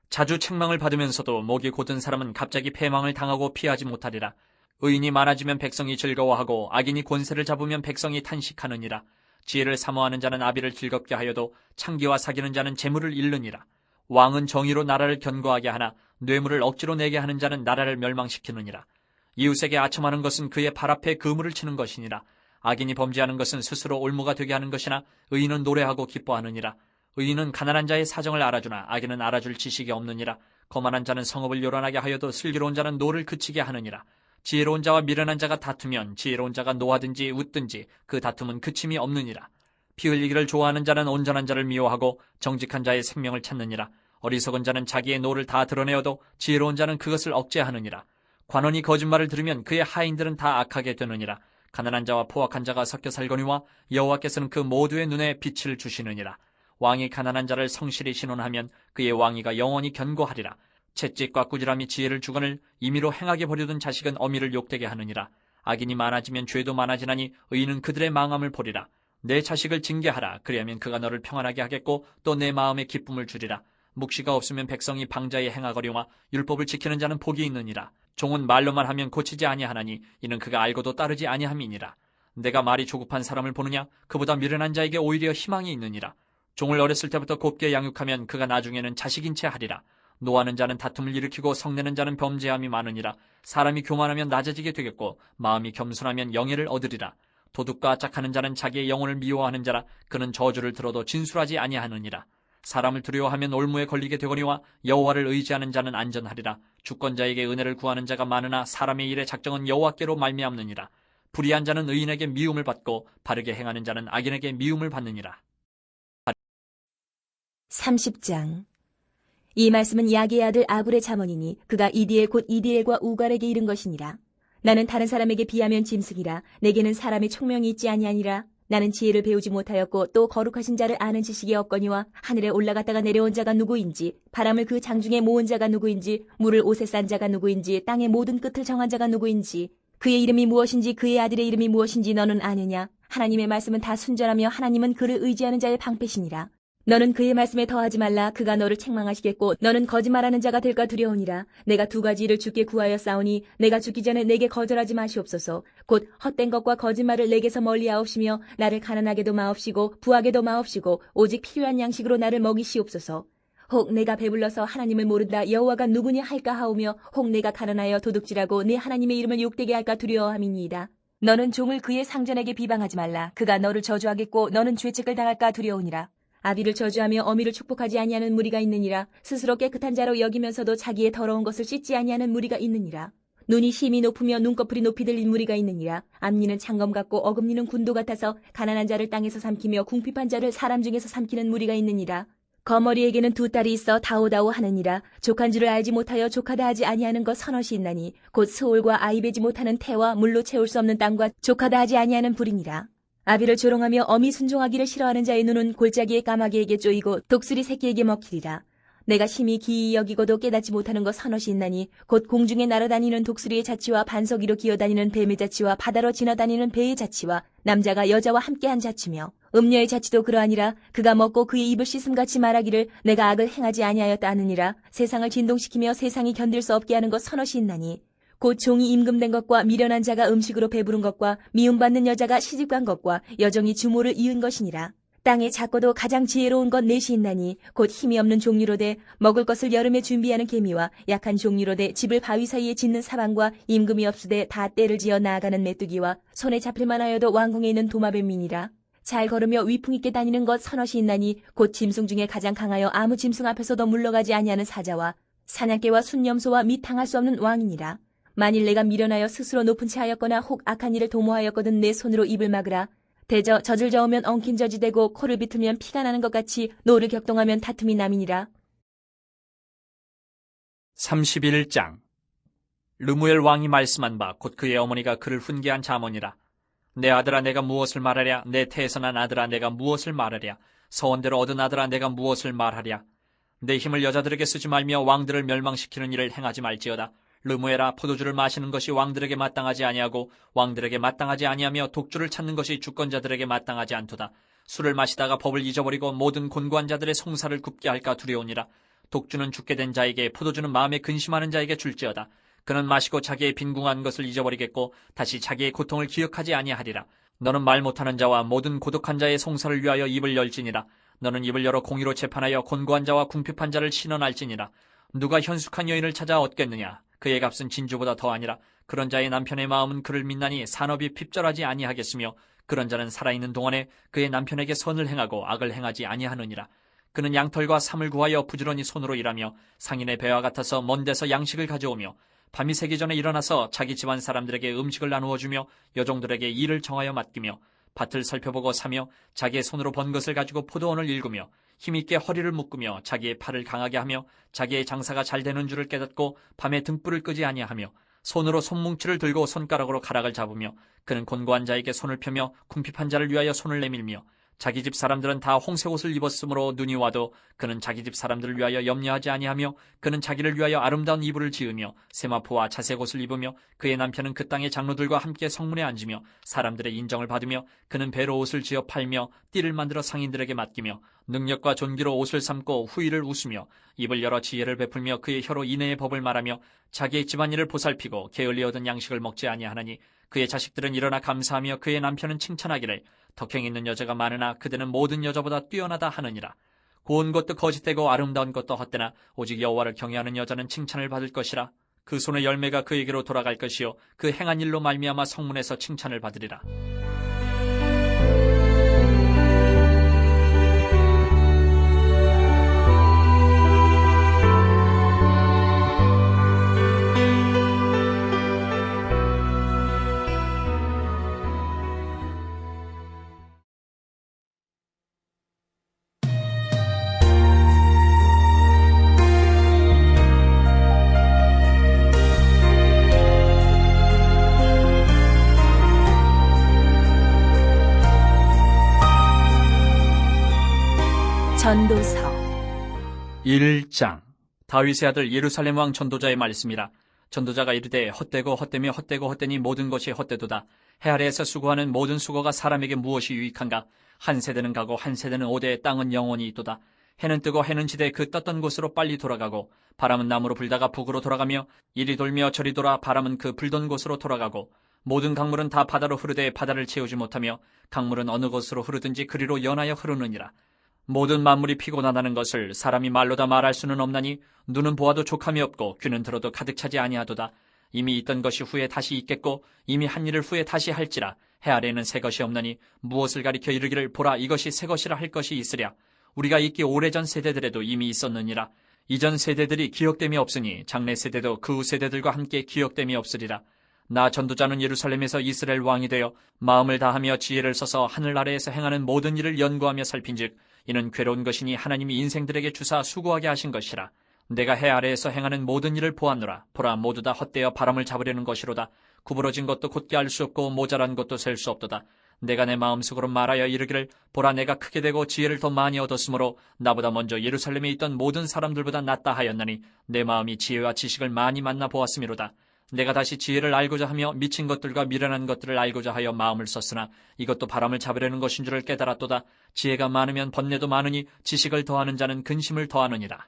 [SPEAKER 1] 자주 책망을 받으면서도 목이 곧은 사람은 갑자기 패망을 당하고 피하지 못하리라. 의인이 많아지면 백성이 즐거워하고 악인이 권세를 잡으면 백성이 탄식하느니라. 지혜를 사모하는 자는 아비를 즐겁게 하여도 창기와 사귀는 자는 재물을 잃느니라. 왕은 정의로 나라를 견고하게 하나 뇌물을 억지로 내게 하는 자는 나라를 멸망시키느니라. 이웃에게 아첨하는 것은 그의 발 앞에 그물을 치는 것이니라. 악인이 범죄하는 것은 스스로 올무가 되게 하는 것이나 의인은 노래하고 기뻐하느니라. 의인은 가난한 자의 사정을 알아주나 악인은 알아줄 지식이 없느니라. 거만한 자는 성읍을 요란하게 하여도 슬기로운 자는 노를 그치게 하느니라. 지혜로운 자와 미련한 자가 다투면 지혜로운 자가 노하든지 웃든지 그 다툼은 그침이 없느니라. 피 흘리기를 좋아하는 자는 온전한 자를 미워하고 정직한 자의 생명을 찾느니라. 어리석은 자는 자기의 노를 다 드러내어도 지혜로운 자는 그것을 억제하느니라. 관원이 거짓말을 들으면 그의 하인들은 다 악하게 되느니라. 가난한 자와 포악한 자가 섞여 살거니와 여호와께서는 그 모두의 눈에 빛을 주시느니라. 왕이 가난한 자를 성실히 신원하면 그의 왕위가 영원히 견고하리라. 채찍과 꾸지람이 지혜를 주거늘 임의로 행하게 버려둔 자식은 어미를 욕되게 하느니라. 악인이 많아지면 죄도 많아지나니 의인은 그들의 망함을 보리라. 내 자식을 징계하라. 그리하면 그가 너를 평안하게 하겠고 또 내 마음에 기쁨을 주리라. 묵시가 없으면 백성이 방자에 행하거리와 율법을 지키는 자는 복이 있느니라. 종은 말로만 하면 고치지 아니하나니 이는 그가 알고도 따르지 아니함이니라. 내가 말이 조급한 사람을 보느냐? 그보다 미련한 자에게 오히려 희망이 있느니라. 종을 어렸을 때부터 곱게 양육하면 그가 나중에는 자식인 채 하리라. 노하는 자는 다툼을 일으키고 성내는 자는 범죄함이 많으니라. 사람이 교만하면 낮아지게 되겠고 마음이 겸손하면 영예를 얻으리라. 도둑과 짝하는 자는 자기의 영혼을 미워하는 자라. 그는 저주를 들어도 진술하지 아니하느니라. 사람을 두려워하면 올무에 걸리게 되거니와 여호와를 의지하는 자는 안전하리라. 주권자에게 은혜를 구하는 자가 많으나 사람의 일의 작정은 여호와께로 말미암느니라. 불의한 자는 의인에게 미움을 받고 바르게 행하는 자는 악인에게 미움을 받느니라.
[SPEAKER 2] 30장. 이 말씀은 야게의 아들 아굴의 잠언이니 그가 이디엘 곧 이디엘과 우갈에게 이른 것이니라. 나는 다른 사람에게 비하면 짐승이라. 내게는 사람의 총명이 있지 아니하니라. 나는 지혜를 배우지 못하였고 또 거룩하신 자를 아는 지식이 없거니와 하늘에 올라갔다가 내려온 자가 누구인지 바람을 그 장중에 모은 자가 누구인지 물을 옷에 싼 자가 누구인지 땅의 모든 끝을 정한 자가 누구인지 그의 이름이 무엇인지 그의 아들의 이름이 무엇인지 너는 아느냐? 하나님의 말씀은 다 순전하며 하나님은 그를 의지하는 자의 방패시니라. 너는 그의 말씀에 더하지 말라. 그가 너를 책망하시겠고 너는 거짓말하는 자가 될까 두려우니라. 내가 두 가지 일을 주께 구하여 싸우니 내가 죽기 전에 내게 거절하지 마시옵소서. 곧 헛된 것과 거짓말을 내게서 멀리하옵시며 나를 가난하게도 마옵시고 부하게도 마옵시고 오직 필요한 양식으로 나를 먹이시옵소서. 혹 내가 배불러서 하나님을 모른다 여호와가 누구냐 할까 하오며 혹 내가 가난하여 도둑질하고 내 하나님의 이름을 욕되게 할까 두려워함이니이다. 너는 종을 그의 상전에게 비방하지 말라. 그가 너를 저주하겠고 너는 죄책을 당할까 두려우니라. 아비를 저주하며 어미를 축복하지 아니하는 무리가 있느니라. 스스로 깨끗한 자로 여기면서도 자기의 더러운 것을 씻지 아니하는 무리가 있느니라. 눈이 힘이 높으며 눈꺼풀이 높이 들린 무리가 있느니라. 앞니는 창검 같고 어금니는 군도 같아서 가난한 자를 땅에서 삼키며 궁핍한 자를 사람 중에서 삼키는 무리가 있느니라. 거머리에게는 두 딸이 있어 다오다오 하느니라. 족한 줄을 알지 못하여 족하다 하지 아니하는 것 서너이 있나니 곧 스올과 아이 베지 못하는 태와 물로 채울 수 없는 땅과 족하다 하지 아니하는 불이니라. 아비를 조롱하며 어미 순종하기를 싫어하는 자의 눈은 골짜기의 까마귀에게 쪼이고 독수리 새끼에게 먹히리라. 내가 심히 기이 여기고도 깨닫지 못하는 것 서너이 있나니 곧 공중에 날아다니는 독수리의 자치와 반석 위로 기어다니는 뱀의 자치와 바다로 지나다니는 배의 자치와 남자가 여자와 함께한 자치며 음녀의 자치도 그러하니라. 그가 먹고 그의 입을 씻음같이 말하기를 내가 악을 행하지 아니하였다 하느니라. 세상을 진동시키며 세상이 견딜 수 없게 하는 것 서너이 있나니 곧 종이 임금된 것과 미련한 자가 음식으로 배부른 것과 미움받는 여자가 시집간 것과 여정이 주모를 이은 것이니라. 땅에 작고도 가장 지혜로운 것 넷이 있나니 곧 힘이 없는 종류로되 먹을 것을 여름에 준비하는 개미와 약한 종류로되 집을 바위 사이에 짓는 사방과 임금이 없으되 다 때를 지어 나아가는 메뚜기와 손에 잡힐만 하여도 왕궁에 있는 도마뱀이니라. 잘 걸으며 위풍 있게 다니는 것 서넛이 있나니 곧 짐승 중에 가장 강하여 아무 짐승 앞에서도 물러가지 아니하는 사자와 사냥개와 순념소와 및 당할 수 없는 왕이니라. 만일 내가 미련하여 스스로 높은 채 하였거나 혹 악한 일을 도모하였거든 내 손으로 입을 막으라. 대저 젖을 저으면 엉킨 젖이 되고 코를 비틀면 피가 나는 것 같이 노를 격동하면 다툼이 남이니라.
[SPEAKER 1] 31장. 르무엘 왕이 말씀한 바 곧 그의 어머니가 그를 훈계한 자문이라. 내 아들아 내가 무엇을 말하랴. 내 태에서 난 아들아 내가 무엇을 말하랴. 서원대로 얻은 아들아 내가 무엇을 말하랴. 내 힘을 여자들에게 쓰지 말며 왕들을 멸망시키는 일을 행하지 말지어다. 르무엘아, 포도주를 마시는 것이 왕들에게 마땅하지 아니하고 왕들에게 마땅하지 아니하며 독주를 찾는 것이 주권자들에게 마땅하지 않도다. 술을 마시다가 법을 잊어버리고 모든 곤고한 자들의 송사를 굽게 할까 두려우니라. 독주는 죽게 된 자에게, 포도주는 마음에 근심하는 자에게 줄지어다. 그는 마시고 자기의 빈궁한 것을 잊어버리겠고 다시 자기의 고통을 기억하지 아니하리라. 너는 말 못하는 자와 모든 고독한 자의 송사를 위하여 입을 열지니라. 너는 입을 열어 공의로 재판하여 곤고한 자와 궁핍한 자를 신원할지니라. 누가 현숙한 여인을 찾아 얻겠느냐. 그의 값은 진주보다 더하니라. 그런 자의 남편의 마음은 그를 믿나니 산업이 핍절하지 아니하겠으며 그런 자는 살아있는 동안에 그의 남편에게 선을 행하고 악을 행하지 아니하느니라. 그는 양털과 삼을 구하여 부지런히 손으로 일하며 상인의 배와 같아서 먼 데서 양식을 가져오며 밤이 새기 전에 일어나서 자기 집안 사람들에게 음식을 나누어 주며 여종들에게 일을 정하여 맡기며 밭을 살펴보고 사며 자기의 손으로 번 것을 가지고 포도원을 일구며 힘있게 허리를 묶으며 자기의 팔을 강하게 하며 자기의 장사가 잘 되는 줄을 깨닫고 밤에 등불을 끄지 아니하며 손으로 손뭉치를 들고 손가락으로 가락을 잡으며 그는 곤고한 자에게 손을 펴며 궁핍한 자를 위하여 손을 내밀며 자기 집 사람들은 다 홍색옷을 입었으므로 눈이 와도 그는 자기 집 사람들을 위하여 염려하지 아니하며 그는 자기를 위하여 아름다운 이불을 지으며 세마포와 자색옷을 입으며 그의 남편은 그 땅의 장로들과 함께 성문에 앉으며 사람들의 인정을 받으며 그는 배로 옷을 지어 팔며 띠를 만들어 상인들에게 맡기며 능력과 존귀로 옷을 삼고 후일을 웃으며 입을 열어 지혜를 베풀며 그의 혀로 인애의 법을 말하며 자기의 집안일을 보살피고 게을리 얻은 양식을 먹지 아니하나니 그의 자식들은 일어나 감사하며 그의 남편은 칭찬하기를 덕행 있는 여자가 많으나 그대는 모든 여자보다 뛰어나다 하느니라. 고운 것도 거짓되고 아름다운 것도 헛되나 오직 여호와를 경외하는 여자는 칭찬을 받을 것이라. 그 손의 열매가 그에게로 돌아갈 것이요 그 행한 일로 말미암아 성문에서 칭찬을 받으리라.
[SPEAKER 2] 전도서
[SPEAKER 1] 1장. 다윗의 아들 예루살렘 왕 전도자의 말씀이라. 전도자가 이르되 헛되고 헛되며 헛되고 헛되니 모든 것이 헛되도다. 해 아래에서 수고하는 모든 수고가 사람에게 무엇이 유익한가. 한 세대는 가고 한 세대는 오되 땅은 영원히 있도다. 해는 뜨고 해는 지되 그 떴던 곳으로 빨리 돌아가고 바람은 남으로 불다가 북으로 돌아가며 이리 돌며 저리 돌아 바람은 그 불던 곳으로 돌아가고 모든 강물은 다 바다로 흐르되 바다를 채우지 못하며 강물은 어느 곳으로 흐르든지 그리로 연하여 흐르느니라. 모든 만물이 피곤하다는 것을 사람이 말로 다 말할 수는 없나니 눈은 보아도 족함이 없고 귀는 들어도 가득 차지 아니하도다. 이미 있던 것이 후에 다시 있겠고 이미 한 일을 후에 다시 할지라. 해 아래에는 새 것이 없나니 무엇을 가리켜 이르기를 보라 이것이 새 것이라 할 것이 있으랴. 우리가 있기 오래전 세대들에도 이미 있었느니라. 이전 세대들이 기억됨이 없으니 장래 세대도 그 후 세대들과 함께 기억됨이 없으리라. 나 전도자는 예루살렘에서 이스라엘 왕이 되어 마음을 다하며 지혜를 써서 하늘 아래에서 행하는 모든 일을 연구하며 살핀즉 이는 괴로운 것이니 하나님이 인생들에게 주사 수고하게 하신 것이라. 내가 해 아래에서 행하는 모든 일을 보았노라. 보라 모두 다 헛되어 바람을 잡으려는 것이로다. 구부러진 것도 곧게 알 수 없고 모자란 것도 셀 수 없도다. 내가 내 마음속으로 말하여 이르기를 보라 내가 크게 되고 지혜를 더 많이 얻었으므로 나보다 먼저 예루살렘에 있던 모든 사람들보다 낫다 하였나니 내 마음이 지혜와 지식을 많이 만나 보았음이로다. 내가 다시 지혜를 알고자 하며 미친 것들과 미련한 것들을 알고자 하여 마음을 썼으나 이것도 바람을 잡으려는 것인 줄을 깨달았도다. 지혜가 많으면 번뇌도 많으니 지식을 더하는 자는 근심을 더하느니라.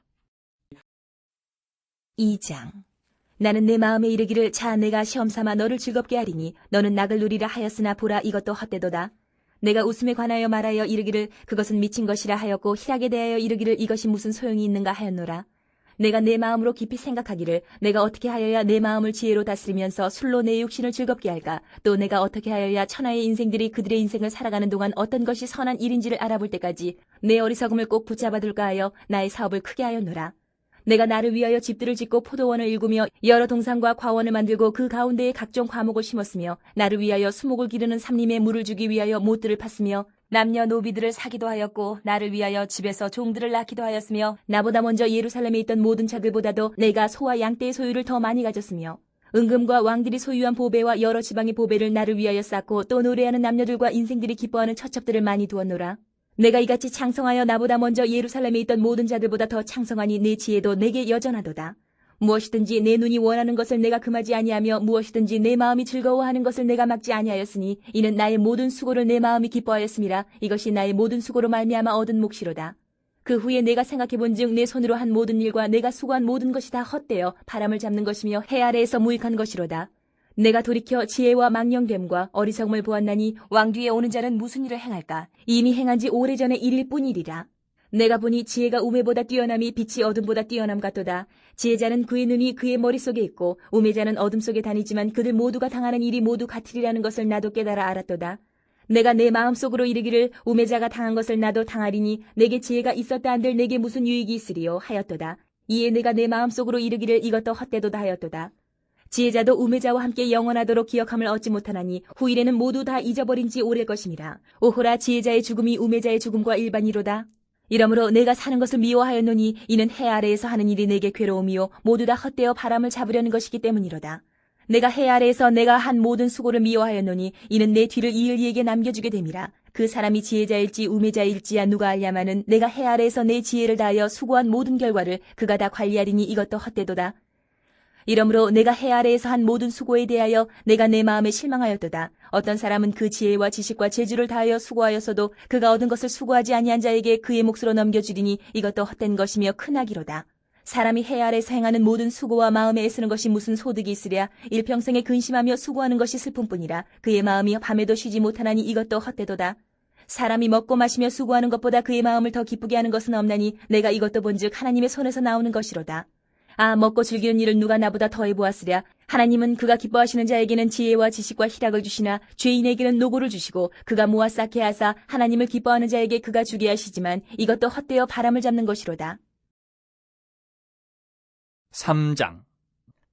[SPEAKER 2] 2장. 나는 내 마음에 이르기를 자 내가 시험삼아 너를 즐겁게 하리니 너는 낙을 누리라 하였으나 보라 이것도 헛되도다. 내가 웃음에 관하여 말하여 이르기를 그것은 미친 것이라 하였고 희락에 대하여 이르기를 이것이 무슨 소용이 있는가 하였노라. 내가 내 마음으로 깊이 생각하기를 내가 어떻게 하여야 내 마음을 지혜로 다스리면서 술로 내 육신을 즐겁게 할까? 또 내가 어떻게 하여야 천하의 인생들이 그들의 인생을 살아가는 동안 어떤 것이 선한 일인지를 알아볼 때까지 내 어리석음을 꼭 붙잡아둘까 하여 나의 사업을 크게 하였노라. 내가 나를 위하여 집들을 짓고 포도원을 일구며 여러 동산과 과원을 만들고 그 가운데에 각종 과목을 심었으며 나를 위하여 수목을 기르는 삼림에 물을 주기 위하여 못들을 팠으며 남녀 노비들을 사기도 하였고 나를 위하여 집에서 종들을 낳기도 하였으며 나보다 먼저 예루살렘에 있던 모든 자들보다도 내가 소와 양떼의 소유를 더 많이 가졌으며 은금과 왕들이 소유한 보배와 여러 지방의 보배를 나를 위하여 쌓고 또 노래하는 남녀들과 인생들이 기뻐하는 처첩들을 많이 두었노라. 내가 이같이 창성하여 나보다 먼저 예루살렘에 있던 모든 자들보다 더 창성하니 내 지혜도 내게 여전하도다. 무엇이든지 내 눈이 원하는 것을 내가 금하지 아니하며 무엇이든지 내 마음이 즐거워하는 것을 내가 막지 아니하였으니 이는 나의 모든 수고를 내 마음이 기뻐하였음이라. 이것이 나의 모든 수고로 말미암아 얻은 몫이로다. 그 후에 내가 생각해본즉 내 손으로 한 모든 일과 내가 수고한 모든 것이 다 헛되어 바람을 잡는 것이며 해 아래에서 무익한 것이로다. 내가 돌이켜 지혜와 망령됨과 어리석음을 보았나니 왕 뒤에 오는 자는 무슨 일을 행할까? 이미 행한 지 오래전의 일일 뿐이리라. 내가 보니 지혜가 우매보다 뛰어남이 빛이 어둠보다 뛰어남 같도다. 지혜자는 그의 눈이 그의 머릿속에 있고 우매자는 어둠 속에 다니지만 그들 모두가 당하는 일이 모두 같으리라는 것을 나도 깨달아 알았도다. 내가 내 마음속으로 이르기를 우매자가 당한 것을 나도 당하리니 내게 지혜가 있었다 한들 내게 무슨 유익이 있으리요 하였도다. 이에 내가 내 마음속으로 이르기를 이것도 헛되도다 하였도다. 지혜자도 우매자와 함께 영원하도록 기억함을 얻지 못하나니 후일에는 모두 다 잊어버린 지 오래일 것임이라. 오호라 지혜자의 죽음이 우매자의 죽음과 일반이로다. 이러므로 내가 사는 것을 미워하였노니 이는 해 아래에서 하는 일이 내게 괴로움이요 모두 다 헛되어 바람을 잡으려는 것이기 때문이로다. 내가 해 아래에서 내가 한 모든 수고를 미워하였노니 이는 내 뒤를 이을 이에게 남겨주게 됨이라. 그 사람이 지혜자일지 우매자일지야 누가 알냐마는 내가 해 아래에서 내 지혜를 다하여 수고한 모든 결과를 그가 다 관리하리니 이것도 헛되도다. 이러므로 내가 해 아래에서 한 모든 수고에 대하여 내가 내 마음에 실망하였도다. 어떤 사람은 그 지혜와 지식과 재주를 다하여 수고하였어도 그가 얻은 것을 수고하지 아니한 자에게 그의 몫으로 넘겨주리니 이것도 헛된 것이며 크나기로다. 사람이 해 아래에서 행하는 모든 수고와 마음에 애쓰는 것이 무슨 소득이 있으랴. 일평생에 근심하며 수고하는 것이 슬픔뿐이라. 그의 마음이 밤에도 쉬지 못하나니 이것도 헛되도다. 사람이 먹고 마시며 수고하는 것보다 그의 마음을 더 기쁘게 하는 것은 없나니 내가 이것도 본즉 하나님의 손에서 나오는 것이로다. 아, 먹고 즐기는 일을 누가 나보다 더해 보았으랴. 하나님은 그가 기뻐하시는 자에게는 지혜와 지식과 희락을 주시나 죄인에게는 노고를 주시고 그가 모아 쌓게 하사 하나님을 기뻐하는 자에게 그가 주게 하시지만 이것도 헛되어 바람을 잡는 것이로다.
[SPEAKER 1] 3장.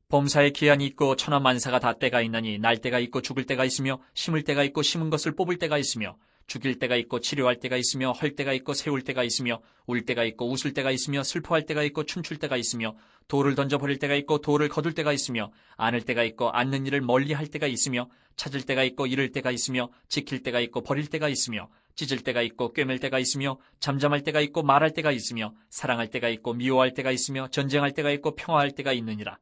[SPEAKER 1] 범사에 기한이 있고 천하만사가 다 때가 있나니 날 때가 있고 죽을 때가 있으며 심을 때가 있고 심은 것을 뽑을 때가 있으며 죽일 때가 있고 치료할 때가 있으며 헐 때가 있고 세울 때가 있으며 울 때가 있고 웃을 때가 있으며 슬퍼할 때가 있고 춤출 때가 있으며 돌을 던져버릴 때가 있고 돌을 거둘 때가 있으며 안을 때가 있고 앉는 일을 멀리할 때가 있으며 찾을 때가 있고 잃을 때가 있으며 지킬 때가 있고 버릴 때가 있으며 찢을 때가 있고 꿰맬 때가 있으며 잠잠할 때가 있고 말할 때가 있으며 사랑할 때가 있고 미워할 때가 있으며 전쟁할 때가 있고 평화할 때가 있느니라.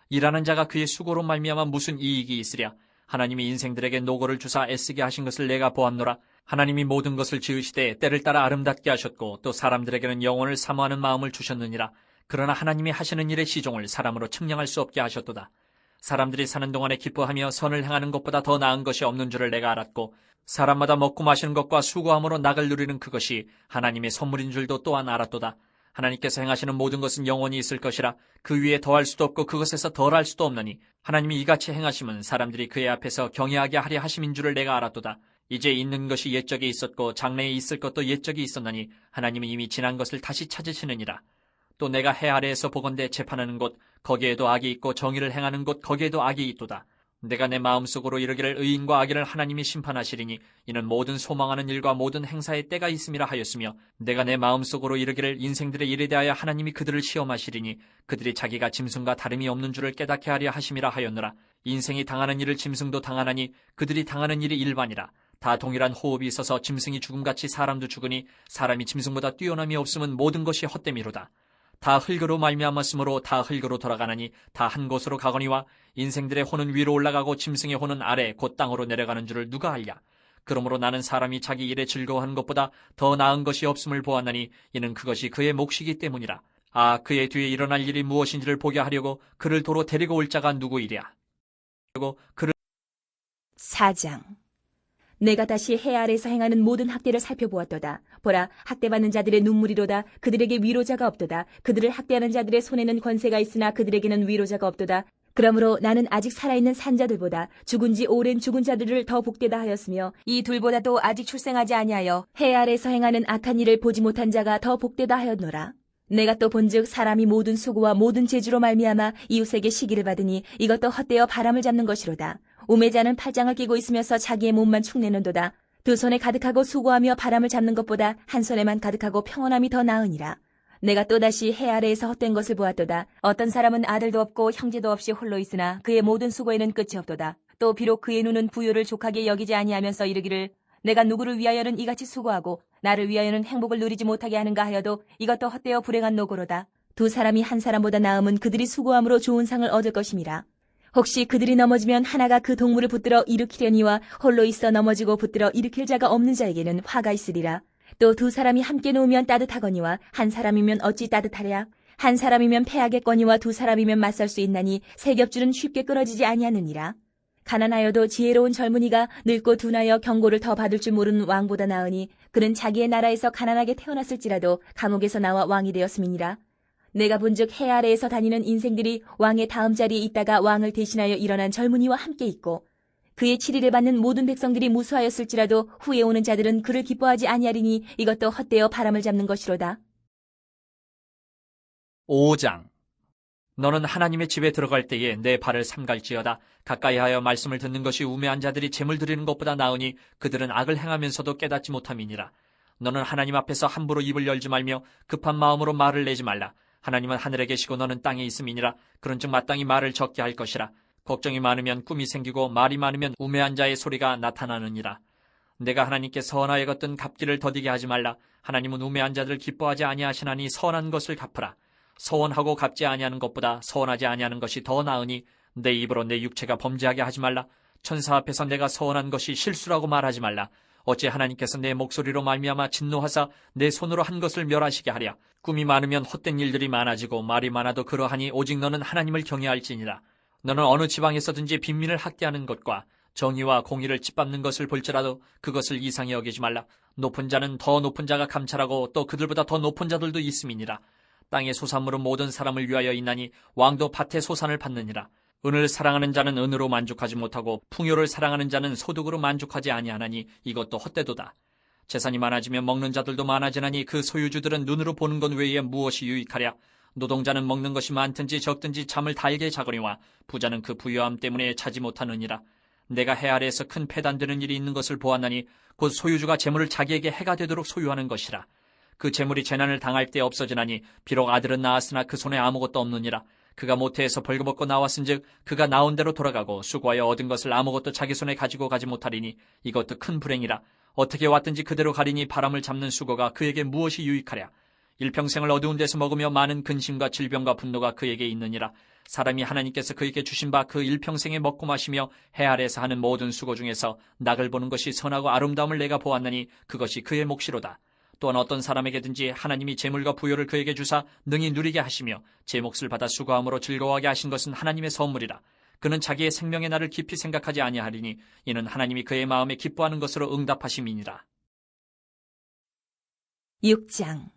[SPEAKER 1] 일하는 자가 그의 수고로 말미암아 무슨 이익이 있으랴. 하나님이 인생들에게 노고를 주사 애쓰게 하신 것을 내가 보았노라. 하나님이 모든 것을 지으시되 때를 따라 아름답게 하셨고 또 사람들에게는 영혼을 사모하는 마음을 주셨느니라. 그러나 하나님이 하시는 일의 시종을 사람으로 측량할 수 없게 하셨도다. 사람들이 사는 동안에 기뻐하며 선을 행하는 것보다 더 나은 것이 없는 줄을 내가 알았고 사람마다 먹고 마시는 것과 수고함으로 낙을 누리는 그것이 하나님의 선물인 줄도 또한 알았도다. 하나님께서 행하시는 모든 것은 영원히 있을 것이라. 그 위에 더할 수도 없고 그것에서 덜할 수도 없나니 하나님이 이같이 행하심은 사람들이 그의 앞에서 경외하게 하려 하심인 줄을 내가 알았도다. 이제 있는 것이 옛적에 있었고 장래에 있을 것도 옛적이 있었나니 하나님은 이미 지난 것을 다시 찾으시느니라. 또 내가 해 아래에서 보건대 재판하는 곳 거기에도 악이 있고 정의를 행하는 곳 거기에도 악이 있도다. 내가 내 마음속으로 이르기를 의인과 악인을 하나님이 심판하시리니 이는 모든 소망하는 일과 모든 행사에 때가 있음이라 하였으며 내가 내 마음속으로 이르기를 인생들의 일에 대하여 하나님이 그들을 시험하시리니 그들이 자기가 짐승과 다름이 없는 줄을 깨닫게 하려 하심이라 하였노라. 인생이 당하는 일을 짐승도 당하나니 그들이 당하는 일이 일반이라. 다 동일한 호흡이 있어서 짐승이 죽음같이 사람도 죽으니 사람이 짐승보다 뛰어남이 없음은 모든 것이 헛됨이로다. 다 흙으로 말미암았으므로 다 흙으로 돌아가나니 다 한 곳으로 가거니와 인생들의 혼은 위로 올라가고 짐승의 혼은 아래 곧 땅으로 내려가는 줄을 누가 알랴. 그러므로 나는 사람이 자기 일에 즐거워하는 것보다 더 나은 것이 없음을 보았나니 이는 그것이 그의 몫이기 때문이라. 아, 그의 뒤에 일어날 일이 무엇인지를 보게 하려고 그를 도로 데리고 올 자가 누구이랴. 그리고 그를
[SPEAKER 2] 4장. 내가 다시 해 아래에서 행하는 모든 학대를 살펴보았도다. 보라, 학대받는 자들의 눈물이로다. 그들에게 위로자가 없도다. 그들을 학대하는 자들의 손에는 권세가 있으나 그들에게는 위로자가 없도다. 그러므로 나는 아직 살아있는 산자들보다 죽은 지 오랜 죽은 자들을 더 복되다 하였으며 이 둘보다도 아직 출생하지 아니하여 해 아래에서 행하는 악한 일을 보지 못한 자가 더 복되다 하였노라. 내가 또 본즉 사람이 모든 수고와 모든 재주로 말미암아 이웃에게 시기를 받으니 이것도 헛되어 바람을 잡는 것이로다. 우매자는 팔짱을 끼고 있으면서 자기의 몸만 축내는도다. 두 손에 가득하고 수고하며 바람을 잡는 것보다 한 손에만 가득하고 평온함이 더 나으니라. 내가 또다시 해 아래에서 헛된 것을 보았도다. 어떤 사람은 아들도 없고 형제도 없이 홀로 있으나 그의 모든 수고에는 끝이 없도다. 또 비록 그의 눈은 부요를 족하게 여기지 아니하면서 이르기를 내가 누구를 위하여는 이같이 수고하고 나를 위하여는 행복을 누리지 못하게 하는가 하여도 이것도 헛되어 불행한 노고로다. 두 사람이 한 사람보다 나음은 그들이 수고함으로 좋은 상을 얻을 것임이라. 혹시 그들이 넘어지면 하나가 그 동물을 붙들어 일으키려니와 홀로 있어 넘어지고 붙들어 일으킬 자가 없는 자에게는 화가 있으리라. 또 두 사람이 함께 놓으면 따뜻하거니와 한 사람이면 어찌 따뜻하랴. 한 사람이면 패하겠거니와 두 사람이면 맞설 수 있나니 세 겹줄은 쉽게 끊어지지 아니하느니라. 가난하여도 지혜로운 젊은이가 늙고 둔하여 경고를 더 받을 줄 모르는 왕보다 나으니 그는 자기의 나라에서 가난하게 태어났을지라도 감옥에서 나와 왕이 되었음이니라. 내가 본즉 해 아래에서 다니는 인생들이 왕의 다음 자리에 있다가 왕을 대신하여 일어난 젊은이와 함께 있고 그의 치리를 받는 모든 백성들이 무수하였을지라도 후에 오는 자들은 그를 기뻐하지 아니하리니 이것도 헛되어 바람을 잡는 것이로다.
[SPEAKER 1] 5장. 너는 하나님의 집에 들어갈 때에 내 발을 삼갈지어다. 가까이 하여 말씀을 듣는 것이 우매한 자들이 재물 드리는 것보다 나으니 그들은 악을 행하면서도 깨닫지 못함이니라. 너는 하나님 앞에서 함부로 입을 열지 말며 급한 마음으로 말을 내지 말라. 하나님은 하늘에 계시고 너는 땅에 있음이니라. 그런즉 마땅히 말을 적게 할 것이라. 걱정이 많으면 꿈이 생기고 말이 많으면 우매한 자의 소리가 나타나느니라. 내가 하나님께 선하여 걷던 갚기를 더디게 하지 말라. 하나님은 우매한 자들 기뻐하지 아니하시나니 선한 것을 갚으라. 서원하고 갚지 아니하는 것보다 서원하지 아니하는 것이 더 나으니 내 입으로 내 육체가 범죄하게 하지 말라. 천사 앞에서 내가 서원한 것이 실수라고 말하지 말라. 어찌 하나님께서 내 목소리로 말미암아 진노하사 내 손으로 한 것을 멸하시게 하랴. 꿈이 많으면 헛된 일들이 많아지고 말이 많아도 그러하니 오직 너는 하나님을 경외할지니라. 너는 어느 지방에서든지 빈민을 학대하는 것과 정의와 공의를 짓밟는 것을 볼지라도 그것을 이상히 여기지 말라. 높은 자는 더 높은 자가 감찰하고 또 그들보다 더 높은 자들도 있음이니라. 땅의 소산물은 모든 사람을 위하여 있나니 왕도 밭의 소산을 받느니라. 은을 사랑하는 자는 은으로 만족하지 못하고 풍요를 사랑하는 자는 소득으로 만족하지 아니하나니 이것도 헛되도다. 재산이 많아지면 먹는 자들도 많아지나니 그 소유주들은 눈으로 보는 것 외에 무엇이 유익하랴. 노동자는 먹는 것이 많든지 적든지 잠을 달게 자거니와 부자는 그 부유함 때문에 자지 못하느니라. 내가 해 아래에서 큰 패단되는 일이 있는 것을 보았나니 곧 소유주가 재물을 자기에게 해가 되도록 소유하는 것이라. 그 재물이 재난을 당할 때 없어지나니 비록 아들은 낳았으나 그 손에 아무것도 없느니라. 그가 모태에서 벌거벗고 나왔은즉 그가 나온 대로 돌아가고 수고하여 얻은 것을 아무것도 자기 손에 가지고 가지 못하리니 이것도 큰 불행이라. 어떻게 왔든지 그대로 가리니 바람을 잡는 수고가 그에게 무엇이 유익하랴. 일평생을 어두운 데서 먹으며 많은 근심과 질병과 분노가 그에게 있느니라. 사람이 하나님께서 그에게 주신 바 그 일평생에 먹고 마시며 해 아래에서 하는 모든 수고 중에서 낙을 보는 것이 선하고 아름다움을 내가 보았나니 그것이 그의 몫이로다. 또한 어떤 사람에게든지 하나님이 재물과 부요를 그에게 주사 능히 누리게 하시며 제 몫을 받아 수고함으로 즐거워하게 하신 것은 하나님의 선물이라. 그는 자기의 생명의 날을 깊이 생각하지 아니하리니 이는 하나님이 그의 마음에 기뻐하는 것으로 응답하심이니라.
[SPEAKER 2] 6장.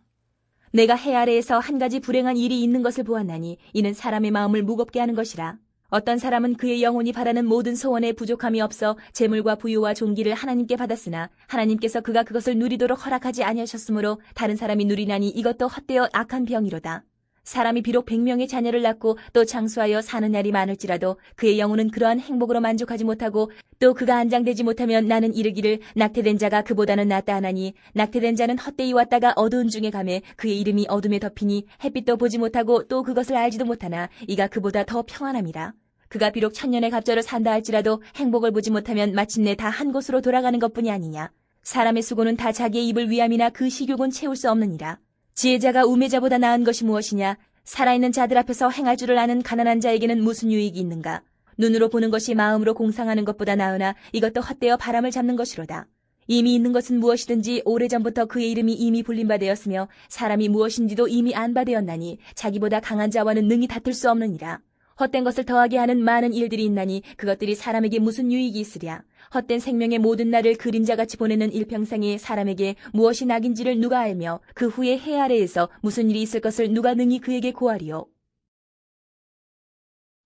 [SPEAKER 2] 내가 해 아래에서 한 가지 불행한 일이 있는 것을 보았나니 이는 사람의 마음을 무겁게 하는 것이라. 어떤 사람은 그의 영혼이 바라는 모든 소원에 부족함이 없어 재물과 부유와 존귀를 하나님께 받았으나 하나님께서 그가 그것을 누리도록 허락하지 아니하셨으므로 다른 사람이 누리나니 이것도 헛되어 악한 병이로다. 사람이 비록 100명의 자녀를 낳고 또 장수하여 사는 날이 많을지라도 그의 영혼은 그러한 행복으로 만족하지 못하고 또 그가 안장되지 못하면 나는 이르기를 낙태된 자가 그보다는 낫다 하나니 낙태된 자는 헛되이 왔다가 어두운 중에 가매 그의 이름이 어둠에 덮이니 햇빛도 보지 못하고 또 그것을 알지도 못하나 이가 그보다 더 평안함이라. 그가 비록 천년의 갑절을 산다 할지라도 행복을 보지 못하면 마침내 다 한 곳으로 돌아가는 것뿐이 아니냐. 사람의 수고는 다 자기의 입을 위함이나 그 식욕은 채울 수 없느니라. 지혜자가 우매자보다 나은 것이 무엇이냐? 살아있는 자들 앞에서 행할 줄을 아는 가난한 자에게는 무슨 유익이 있는가? 눈으로 보는 것이 마음으로 공상하는 것보다 나으나 이것도 헛되어 바람을 잡는 것이로다. 이미 있는 것은 무엇이든지 오래전부터 그의 이름이 이미 불린 바 되었으며 사람이 무엇인지도 이미 안 바 되었나니 자기보다 강한 자와는 능히 다툴 수 없느니라. 헛된 것을 더하게 하는 많은 일들이 있나니 그것들이 사람에게 무슨 유익이 있으랴. 헛된 생명의 모든 날을 그림자같이 보내는 일평생에 사람에게 무엇이 낙인지를 누가 알며 그 후에 해 아래에서 무슨 일이 있을 것을 누가 능히 그에게 고하리요.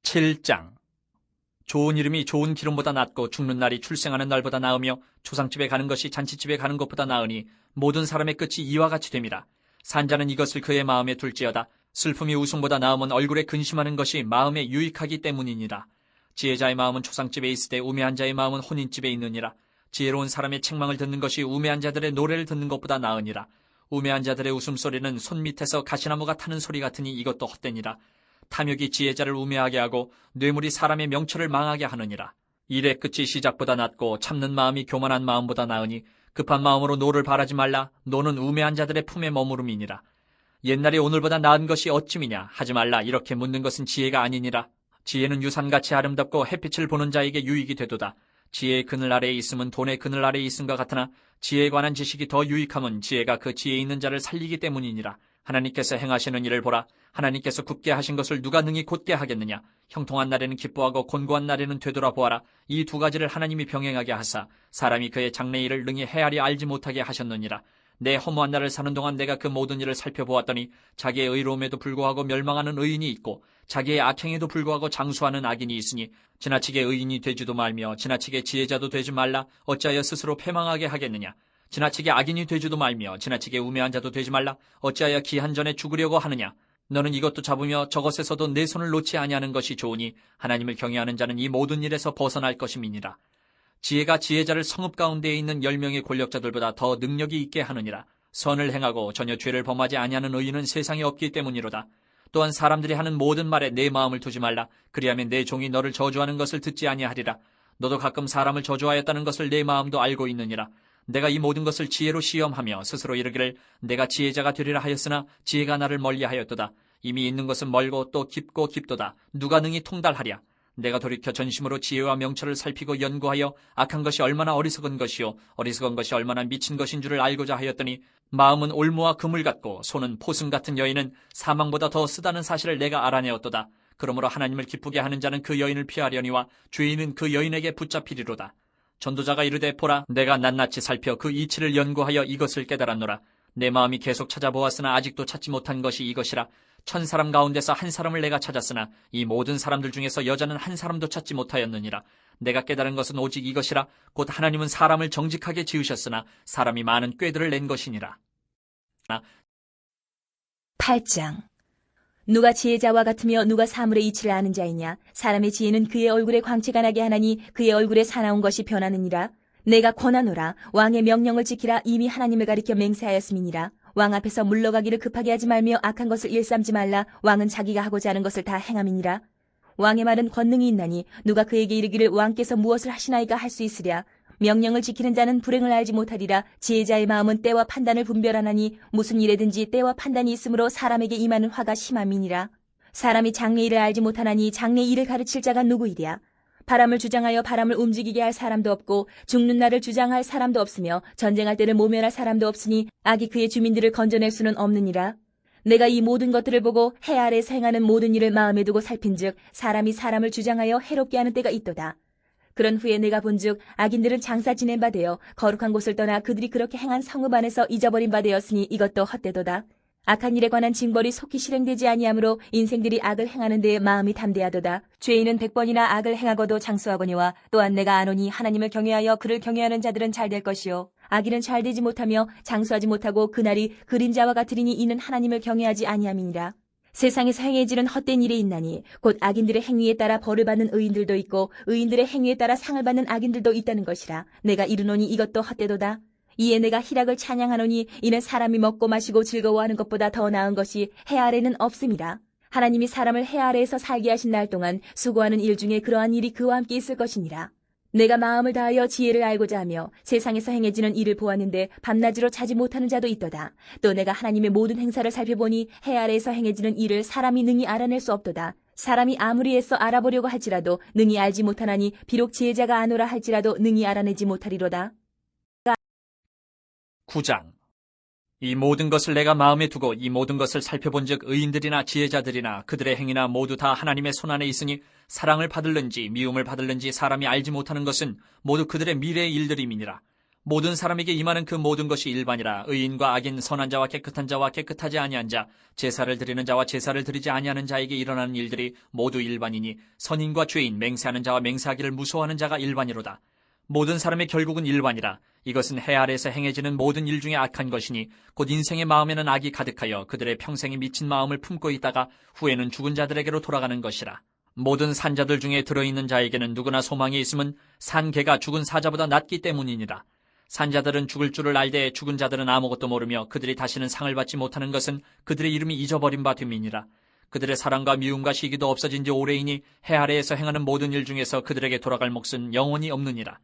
[SPEAKER 1] 7장. 좋은 이름이 좋은 기름보다 낫고 죽는 날이 출생하는 날보다 나으며 초상집에 가는 것이 잔치집에 가는 것보다 나으니 모든 사람의 끝이 이와 같이 됨이라. 산자는 이것을 그의 마음에 둘지어다. 슬픔이 웃음보다 나음은 얼굴에 근심하는 것이 마음에 유익하기 때문이니라. 지혜자의 마음은 초상집에 있으되 우매한 자의 마음은 혼인집에 있느니라. 지혜로운 사람의 책망을 듣는 것이 우매한 자들의 노래를 듣는 것보다 나으니라. 우매한 자들의 웃음소리는 손 밑에서 가시나무가 타는 소리 같으니 이것도 헛되니라. 탐욕이 지혜자를 우매하게 하고 뇌물이 사람의 명철을 망하게 하느니라. 일의 끝이 시작보다 낫고 참는 마음이 교만한 마음보다 나으니 급한 마음으로 노를 바라지 말라. 노는 우매한 자들의 품에 머무름이니라. 옛날이 오늘보다 나은 것이 어찌미냐 하지 말라. 이렇게 묻는 것은 지혜가 아니니라. 지혜는 유산같이 아름답고 햇빛을 보는 자에게 유익이 되도다. 지혜의 그늘 아래에 있음은 돈의 그늘 아래에 있음과 같으나 지혜에 관한 지식이 더 유익함은 지혜가 그 지혜 있는 자를 살리기 때문이니라. 하나님께서 행하시는 일을 보라. 하나님께서 굳게 하신 것을 누가 능히 곧게 하겠느냐. 형통한 날에는 기뻐하고 곤고한 날에는 되돌아보아라. 이 두 가지를 하나님이 병행하게 하사 사람이 그의 장래 일을 능히 헤아려 알지 못하게 하셨느니라. 내 허무한 날을 사는 동안 내가 그 모든 일을 살펴보았더니 자기의 의로움에도 불구하고 멸망하는 의인이 있고 자기의 악행에도 불구하고 장수하는 악인이 있으니 지나치게 의인이 되지도 말며 지나치게 지혜자도 되지 말라. 어찌하여 스스로 패망하게 하겠느냐. 지나치게 악인이 되지도 말며 지나치게 우매한 자도 되지 말라. 어찌하여 기한 전에 죽으려고 하느냐. 너는 이것도 잡으며 저것에서도 내 손을 놓지 아니하는 것이 좋으니 하나님을 경외하는 자는 이 모든 일에서 벗어날 것임이니라. 지혜가 지혜자를 성읍 가운데에 있는 10명의 권력자들보다 더 능력이 있게 하느니라. 선을 행하고 전혀 죄를 범하지 아니하는 의인은 세상에 없기 때문이로다. 또한 사람들이 하는 모든 말에 내 마음을 두지 말라. 그리하면 내 종이 너를 저주하는 것을 듣지 아니하리라. 너도 가끔 사람을 저주하였다는 것을 내 마음도 알고 있느니라. 내가 이 모든 것을 지혜로 시험하며 스스로 이르기를 내가 지혜자가 되리라 하였으나 지혜가 나를 멀리하였도다. 이미 있는 것은 멀고 또 깊고 깊도다. 누가 능히 통달하랴. 내가 돌이켜 전심으로 지혜와 명철을 살피고 연구하여 악한 것이 얼마나 어리석은 것이요 어리석은 것이 얼마나 미친 것인 줄을 알고자 하였더니 마음은 올무와 그물 같고 손은 포승 같은 여인은 사망보다 더 쓰다는 사실을 내가 알아내었도다. 그러므로 하나님을 기쁘게 하는 자는 그 여인을 피하려니와 죄인은 그 여인에게 붙잡히리로다. 전도자가 이르되 보라 내가 낱낱이 살펴 그 이치를 연구하여 이것을 깨달았노라. 내 마음이 계속 찾아보았으나 아직도 찾지 못한 것이 이것이라. 1000사람 가운데서 한 사람을 내가 찾았으나 이 모든 사람들 중에서 여자는 한 사람도 찾지 못하였느니라. 내가 깨달은 것은 오직 이것이라. 곧 하나님은 사람을 정직하게 지으셨으나 사람이 많은 꾀들을 낸 것이니라.
[SPEAKER 2] 8장. 누가 지혜자와 같으며 누가 사물의 이치를 아는 자이냐. 사람의 지혜는 그의 얼굴에 광채가 나게 하나니 그의 얼굴에 사나운 것이 변하느니라. 내가 권하노라. 왕의 명령을 지키라. 이미 하나님을 가리켜 맹세하였음이니라. 왕 앞에서 물러가기를 급하게 하지 말며 악한 것을 일삼지 말라. 왕은 자기가 하고자 하는 것을 다 행함이니라. 왕의 말은 권능이 있나니 누가 그에게 이르기를 왕께서 무엇을 하시나이까 할 수 있으랴. 명령을 지키는 자는 불행을 알지 못하리라. 지혜자의 마음은 때와 판단을 분별하나니 무슨 일에든지 때와 판단이 있으므로 사람에게 임하는 화가 심함이니라. 사람이 장래 일을 알지 못하나니 장래 일을 가르칠 자가 누구이랴. 바람을 주장하여 바람을 움직이게 할 사람도 없고 죽는 날을 주장할 사람도 없으며 전쟁할 때를 모면할 사람도 없으니 악이 그의 주민들을 건져낼 수는 없느니라. 내가 이 모든 것들을 보고 해 아래에서 행하는 모든 일을 마음에 두고 살핀즉 사람이 사람을 주장하여 해롭게 하는 때가 있도다. 그런 후에 내가 본즉 악인들은 장사 지낸 바 되어 거룩한 곳을 떠나 그들이 그렇게 행한 성읍 안에서 잊어버린 바 되었으니 이것도 헛되도다. 악한 일에 관한 징벌이 속히 실행되지 아니하므로 인생들이 악을 행하는 데에 마음이 담대하도다. 죄인은 100번이나 악을 행하고도 장수하거니와 또한 내가 아노니 하나님을 경외하여 그를 경외하는 자들은 잘 될 것이요 악인은 잘 되지 못하며 장수하지 못하고 그날이 그림자와 같으리니 이는 하나님을 경외하지 아니함이니라. 세상에서 행해지는 헛된 일이 있나니 곧 악인들의 행위에 따라 벌을 받는 의인들도 있고 의인들의 행위에 따라 상을 받는 악인들도 있다는 것이라. 내가 이르노니 이것도 헛되도다. 이에 내가 희락을 찬양하노니 이는 사람이 먹고 마시고 즐거워하는 것보다 더 나은 것이 해 아래는 없음이라. 하나님이 사람을 해 아래에서 살게 하신 날 동안 수고하는 일 중에 그러한 일이 그와 함께 있을 것이니라. 내가 마음을 다하여 지혜를 알고자 하며 세상에서 행해지는 일을 보았는데 밤낮으로 자지 못하는 자도 있도다. 또 내가 하나님의 모든 행사를 살펴보니 해 아래에서 행해지는 일을 사람이 능히 알아낼 수 없도다. 사람이 아무리 애써 알아보려고 할지라도 능히 알지 못하나니 비록 지혜자가 아노라 할지라도 능히 알아내지 못하리로다.
[SPEAKER 1] 9장. 이 모든 것을 내가 마음에 두고 이 모든 것을 살펴본즉 의인들이나 지혜자들이나 그들의 행위나 모두 다 하나님의 손안에 있으니 사랑을 받을는지 미움을 받을는지 사람이 알지 못하는 것은 모두 그들의 미래의 일들임이니라. 모든 사람에게 임하는 그 모든 것이 일반이라. 의인과 악인, 선한 자와 깨끗한 자와 깨끗하지 아니한 자, 제사를 드리는 자와 제사를 드리지 아니하는 자에게 일어나는 일들이 모두 일반이니 선인과 죄인, 맹세하는 자와 맹세하기를 무서워하는 자가 일반이로다. 모든 사람의 결국은 일반이라. 이것은 해 아래에서 행해지는 모든 일 중에 악한 것이니 곧 인생의 마음에는 악이 가득하여 그들의 평생에 미친 마음을 품고 있다가 후에는 죽은 자들에게로 돌아가는 것이라. 모든 산자들 중에 들어있는 자에게는 누구나 소망이 있음은 산 개가 죽은 사자보다 낫기 때문이니라. 산자들은 죽을 줄을 알되 죽은 자들은 아무것도 모르며 그들이 다시는 상을 받지 못하는 것은 그들의 이름이 잊어버린 바 됨이니라. 그들의 사랑과 미움과 시기도 없어진 지 오래이니 해 아래에서 행하는 모든 일 중에서 그들에게 돌아갈 몫은 영원히 없느니라.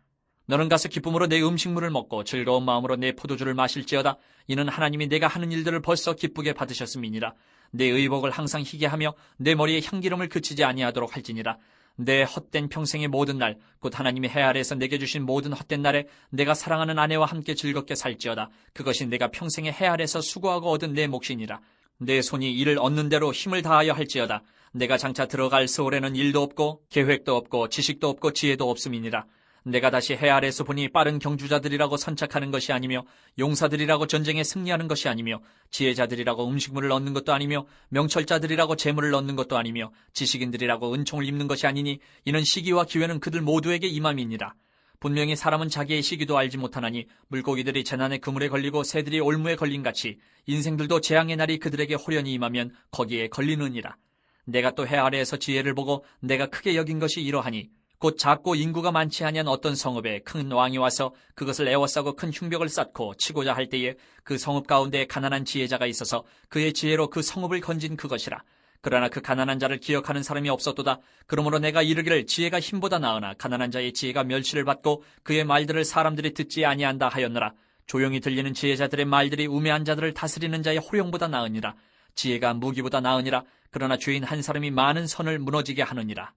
[SPEAKER 1] 너는 가서 기쁨으로 내 음식물을 먹고 즐거운 마음으로 내 포도주를 마실지어다. 이는 하나님이 내가 하는 일들을 벌써 기쁘게 받으셨음이니라. 내 의복을 항상 희게 하며 내 머리에 향기름을 그치지 아니하도록 할지니라. 내 헛된 평생의 모든 날, 곧 하나님이 해 아래에서 내게 주신 모든 헛된 날에 내가 사랑하는 아내와 함께 즐겁게 살지어다. 그것이 내가 평생의 해 아래에서 수고하고 얻은 내 몫이니라. 내 손이 이를 얻는 대로 힘을 다하여 할지어다. 내가 장차 들어갈 세월에는 일도 없고 계획도 없고 지식도 없고 지혜도 없음이니라. 내가 다시 해 아래에서 보니 빠른 경주자들이라고 선착하는 것이 아니며 용사들이라고 전쟁에 승리하는 것이 아니며 지혜자들이라고 음식물을 얻는 것도 아니며 명철자들이라고 재물을 얻는 것도 아니며 지식인들이라고 은총을 입는 것이 아니니 이는 시기와 기회는 그들 모두에게 임함이니라. 분명히 사람은 자기의 시기도 알지 못하나니 물고기들이 재난의 그물에 걸리고 새들이 올무에 걸린 같이 인생들도 재앙의 날이 그들에게 호련히 임하면 거기에 걸리느니라. 내가 또 해 아래에서 지혜를 보고 내가 크게 여긴 것이 이러하니 곧 작고 인구가 많지 아니한 어떤 성읍에 큰 왕이 와서 그것을 에워싸고 큰 흉벽을 쌓고 치고자 할 때에 그 성읍 가운데 가난한 지혜자가 있어서 그의 지혜로 그 성읍을 건진 그것이라. 그러나 그 가난한 자를 기억하는 사람이 없었도다. 그러므로 내가 이르기를 지혜가 힘보다 나으나 가난한 자의 지혜가 멸시를 받고 그의 말들을 사람들이 듣지 아니한다 하였노라. 조용히 들리는 지혜자들의 말들이 우매한 자들을 다스리는 자의 호령보다 나으니라. 지혜가 무기보다 나으니라. 그러나 죄인 한 사람이 많은 선을 무너지게 하느니라.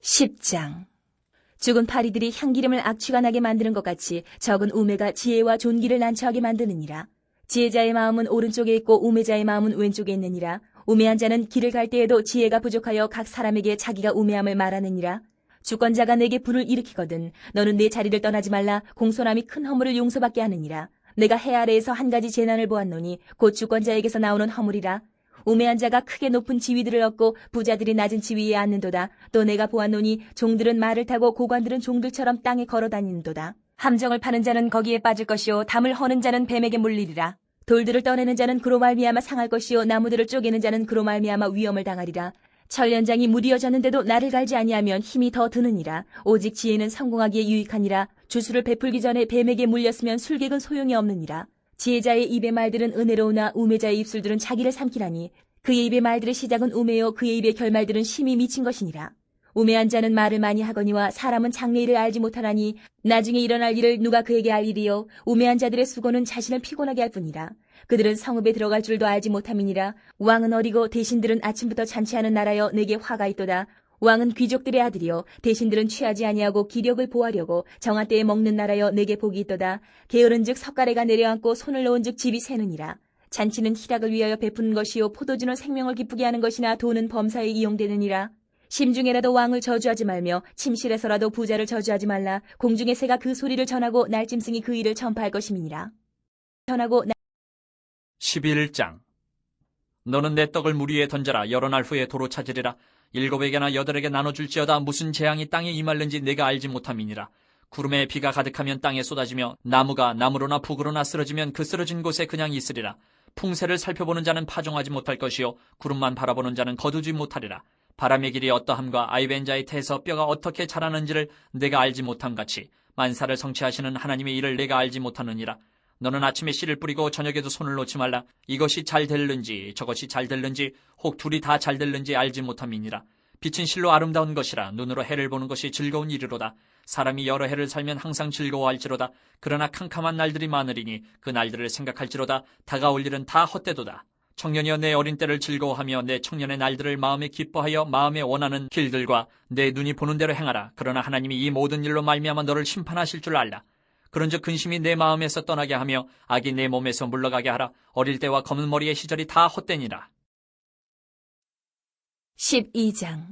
[SPEAKER 2] 10장. 죽은 파리들이 향기름을 악취가 나게 만드는 것 같이 적은 우매가 지혜와 존귀를 난처하게 만드느니라. 지혜자의 마음은 오른쪽에 있고 우매자의 마음은 왼쪽에 있느니라. 우매한 자는 길을 갈 때에도 지혜가 부족하여 각 사람에게 자기가 우매함을 말하느니라. 주권자가 내게 불을 일으키거든 너는 내 자리를 떠나지 말라. 공손함이 큰 허물을 용서받게 하느니라. 내가 해 아래에서 한 가지 재난을 보았노니 곧 주권자에게서 나오는 허물이라. 우매한 자가 크게 높은 지위들을 얻고 부자들이 낮은 지위에 앉는도다. 또 내가 보았노니 종들은 말을 타고 고관들은 종들처럼 땅에 걸어다니는도다. 함정을 파는 자는 거기에 빠질 것이요 담을 허는 자는 뱀에게 물리리라. 돌들을 떠내는 자는 그로 말미암아 상할 것이요 나무들을 쪼개는 자는 그로 말미암아 위험을 당하리라. 철연장이 무디어졌는데도 나를 갈지 아니하면 힘이 더 드느니라. 오직 지혜는 성공하기에 유익하니라. 주술을 베풀기 전에 뱀에게 물렸으면 술객은 소용이 없느니라. 지혜자의 입의 말들은 은혜로우나 우매자의 입술들은 자기를 삼키라니. 그의 입의 말들의 시작은 우매요 그의 입의 결말들은 심히 미친 것이니라. 우매한 자는 말을 많이 하거니와 사람은 장래일을 알지 못하나니 나중에 일어날 일을 누가 그에게 알 일이요. 우매한 자들의 수고는 자신을 피곤하게 할 뿐이라. 그들은 성읍에 들어갈 줄도 알지 못함이니라. 왕은 어리고 대신들은 아침부터 잔치하는 나라여 내게 화가 있도다. 왕은 귀족들의 아들이요 대신들은 취하지 아니하고 기력을 보하려고 정한 때에 먹는 나라여 내게 복이 있도다. 게으른즉 석가래가 내려앉고 손을 놓은즉 집이 새느니라. 잔치는 희락을 위하여 베푸는 것이요 포도주는 생명을 기쁘게 하는 것이나 돈은 범사에 이용되느니라. 심중에라도 왕을 저주하지 말며 침실에서라도 부자를 저주하지 말라. 공중의 새가 그 소리를 전하고 날짐승이 그 일을 전파할 것임이니라.
[SPEAKER 1] 11장. 너는 내 떡을 물 위에 던져라. 여러 날 후에 도로 찾으리라. 7에게나 8에게 나눠줄지어다. 무슨 재앙이 땅에 임할는지 내가 알지 못함이니라. 구름에 비가 가득하면 땅에 쏟아지며 나무가 나무로나 북으로나 쓰러지면 그 쓰러진 곳에 그냥 있으리라. 풍세를 살펴보는 자는 파종하지 못할 것이요 구름만 바라보는 자는 거두지 못하리라. 바람의 길이 어떠함과 아이벤자의 태에서 뼈가 어떻게 자라는지를 내가 알지 못함같이 만사를 성취하시는 하나님의 일을 내가 알지 못하느니라. 너는 아침에 씨를 뿌리고 저녁에도 손을 놓지 말라. 이것이 잘 될는지 저것이 잘 될는지 혹 둘이 다 잘 될는지 알지 못함이니라. 빛은 실로 아름다운 것이라. 눈으로 해를 보는 것이 즐거운 일이로다. 사람이 여러 해를 살면 항상 즐거워할지로다. 그러나 캄캄한 날들이 많으리니 그 날들을 생각할지로다. 다가올 일은 다 헛되도다. 청년이여 내 어린 때를 즐거워하며 내 청년의 날들을 마음에 기뻐하여 마음에 원하는 길들과 내 눈이 보는 대로 행하라. 그러나 하나님이 이 모든 일로 말미암아 너를 심판하실 줄 알라. 그런즉 근심이 내 마음에서 떠나게 하며 악이 내 몸에서 물러가게 하라. 어릴 때와 검은 머리의 시절이 다 헛되니라.
[SPEAKER 2] 12장.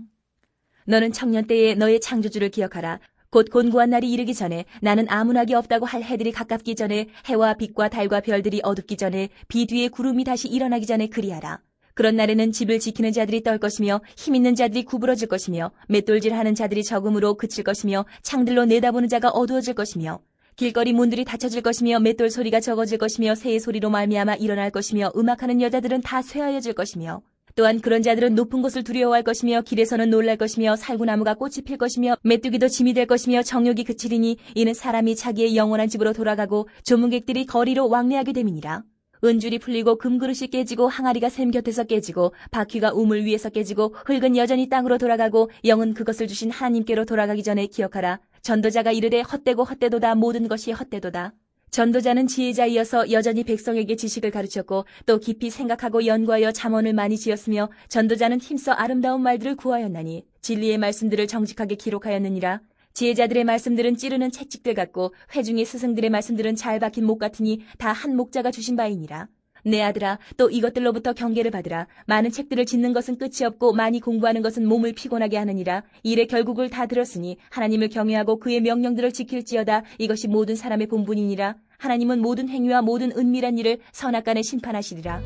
[SPEAKER 2] 너는 청년 때에 너의 창조주를 기억하라. 곧 곤고한 날이 이르기 전에, 나는 아무나기 없다고 할 해들이 가깝기 전에, 해와 빛과 달과 별들이 어둡기 전에, 비 뒤에 구름이 다시 일어나기 전에 그리하라. 그런 날에는 집을 지키는 자들이 떨 것이며, 힘 있는 자들이 구부러질 것이며, 맷돌질하는 자들이 적음으로 그칠 것이며, 창들로 내다보는 자가 어두워질 것이며, 길거리 문들이 닫혀질 것이며, 맷돌 소리가 적어질 것이며, 새의 소리로 말미암아 일어날 것이며, 음악하는 여자들은 다 쇠하여질 것이며, 또한 그런 자들은 높은 곳을 두려워할 것이며, 길에서는 놀랄 것이며, 살구나무가 꽃이 필 것이며, 메뚜기도 짐이 될 것이며, 정욕이 그치리니 이는 사람이 자기의 영원한 집으로 돌아가고 조문객들이 거리로 왕래하게 됨이니라. 은줄이 풀리고 금그릇이 깨지고 항아리가 샘 곁에서 깨지고 바퀴가 우물 위에서 깨지고 흙은 여전히 땅으로 돌아가고 영은 그것을 주신 하나님께로 돌아가기 전에 기억하라. 전도자가 이르되 헛되고 헛되도다. 모든 것이 헛되도다. 전도자는 지혜자이어서 여전히 백성에게 지식을 가르쳤고 또 깊이 생각하고 연구하여 잠언을 많이 지었으며, 전도자는 힘써 아름다운 말들을 구하였나니 진리의 말씀들을 정직하게 기록하였느니라. 지혜자들의 말씀들은 찌르는 채찍들 같고 회중의 스승들의 말씀들은 잘 박힌 목 같으니 다 한 목자가 주신 바이니라. 내 아들아, 또 이것들로부터 경계를 받으라. 많은 책들을 짓는 것은 끝이 없고 많이 공부하는 것은 몸을 피곤하게 하느니라. 일의 결국을 다 들었으니 하나님을 경외하고 그의 명령들을 지킬지어다. 이것이 모든 사람의 본분이니라. 하나님은 모든 행위와 모든 은밀한 일을 선악간에 심판하시리라.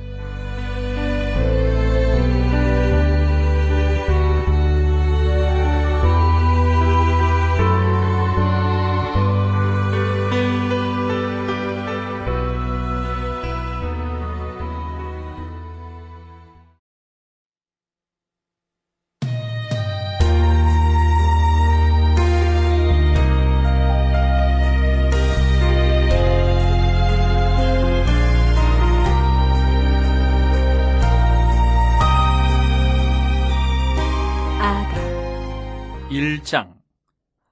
[SPEAKER 2] 아가.
[SPEAKER 1] 1장.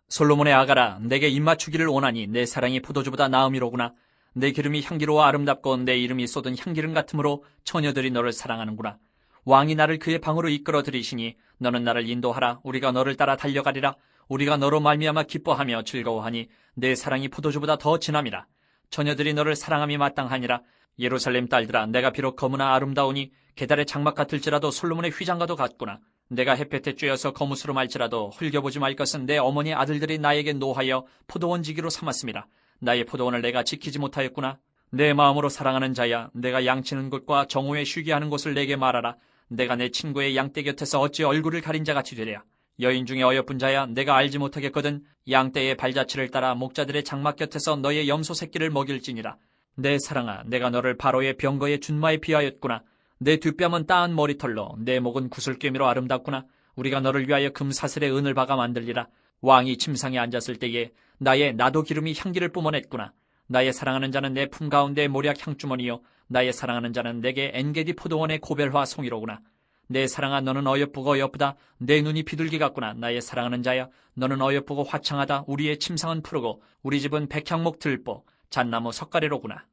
[SPEAKER 1] 솔로몬의 아가라, 내게 입맞추기를 원하니 내 사랑이 포도주보다 나음이로구나. 내 기름이 향기로워 아름답고 내 이름이 쏟은 향기름 같으므로 처녀들이 너를 사랑하는구나. 왕이 나를 그의 방으로 이끌어 들이시니 너는 나를 인도하라. 우리가 너를 따라 달려가리라. 우리가 너로 말미암아 기뻐하며 즐거워하니 내 사랑이 포도주보다 더 진함이라. 처녀들이 너를 사랑함이 마땅하니라. 예루살렘 딸들아, 내가 비록 거무나 아름다우니 게달의 장막 같을지라도 솔로몬의 휘장과도 같구나. 내가 햇볕에 쬐어서 거무스로 말지라도 흘겨보지 말 것은 내 어머니 아들들이 나에게 노하여 포도원지기로 삼았음이라. 나의 포도원을 내가 지키지 못하였구나. 내 마음으로 사랑하는 자야, 내가 양치는 곳과 정오에 쉬게 하는 곳을 내게 말하라. 내가 내 친구의 양떼 곁에서 어찌 얼굴을 가린 자같이 되랴. 여인 중에 어여쁜 자야, 내가 알지 못하겠거든. 양떼의 발자취를 따라 목자들의 장막 곁에서 너의 염소 새끼를 먹일지니라. 내 사랑아, 내가 너를 바로의 병거의 준마에 비하였구나. 내 뒷뺨은 따은 머리털로 내 목은 구슬꿰미로 아름답구나. 우리가 너를 위하여 금사슬에 은을 박아 만들리라. 왕이 침상에 앉았을 때에 나의 나도 기름이 향기를 뿜어냈구나. 나의 사랑하는 자는 내 품 가운데 모략 향주머니요, 나의 사랑하는 자는 내게 엔게디 포도원의 고별화 송이로구나. 내 사랑아, 너는 어여쁘고 어여쁘다. 내 눈이 비둘기 같구나. 나의 사랑하는 자야, 너는 어여쁘고 화창하다. 우리의 침상은 푸르고 우리 집은 백향목 들보 잣나무 석가래로구나.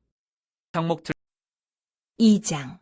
[SPEAKER 1] 향목 들
[SPEAKER 2] 2장.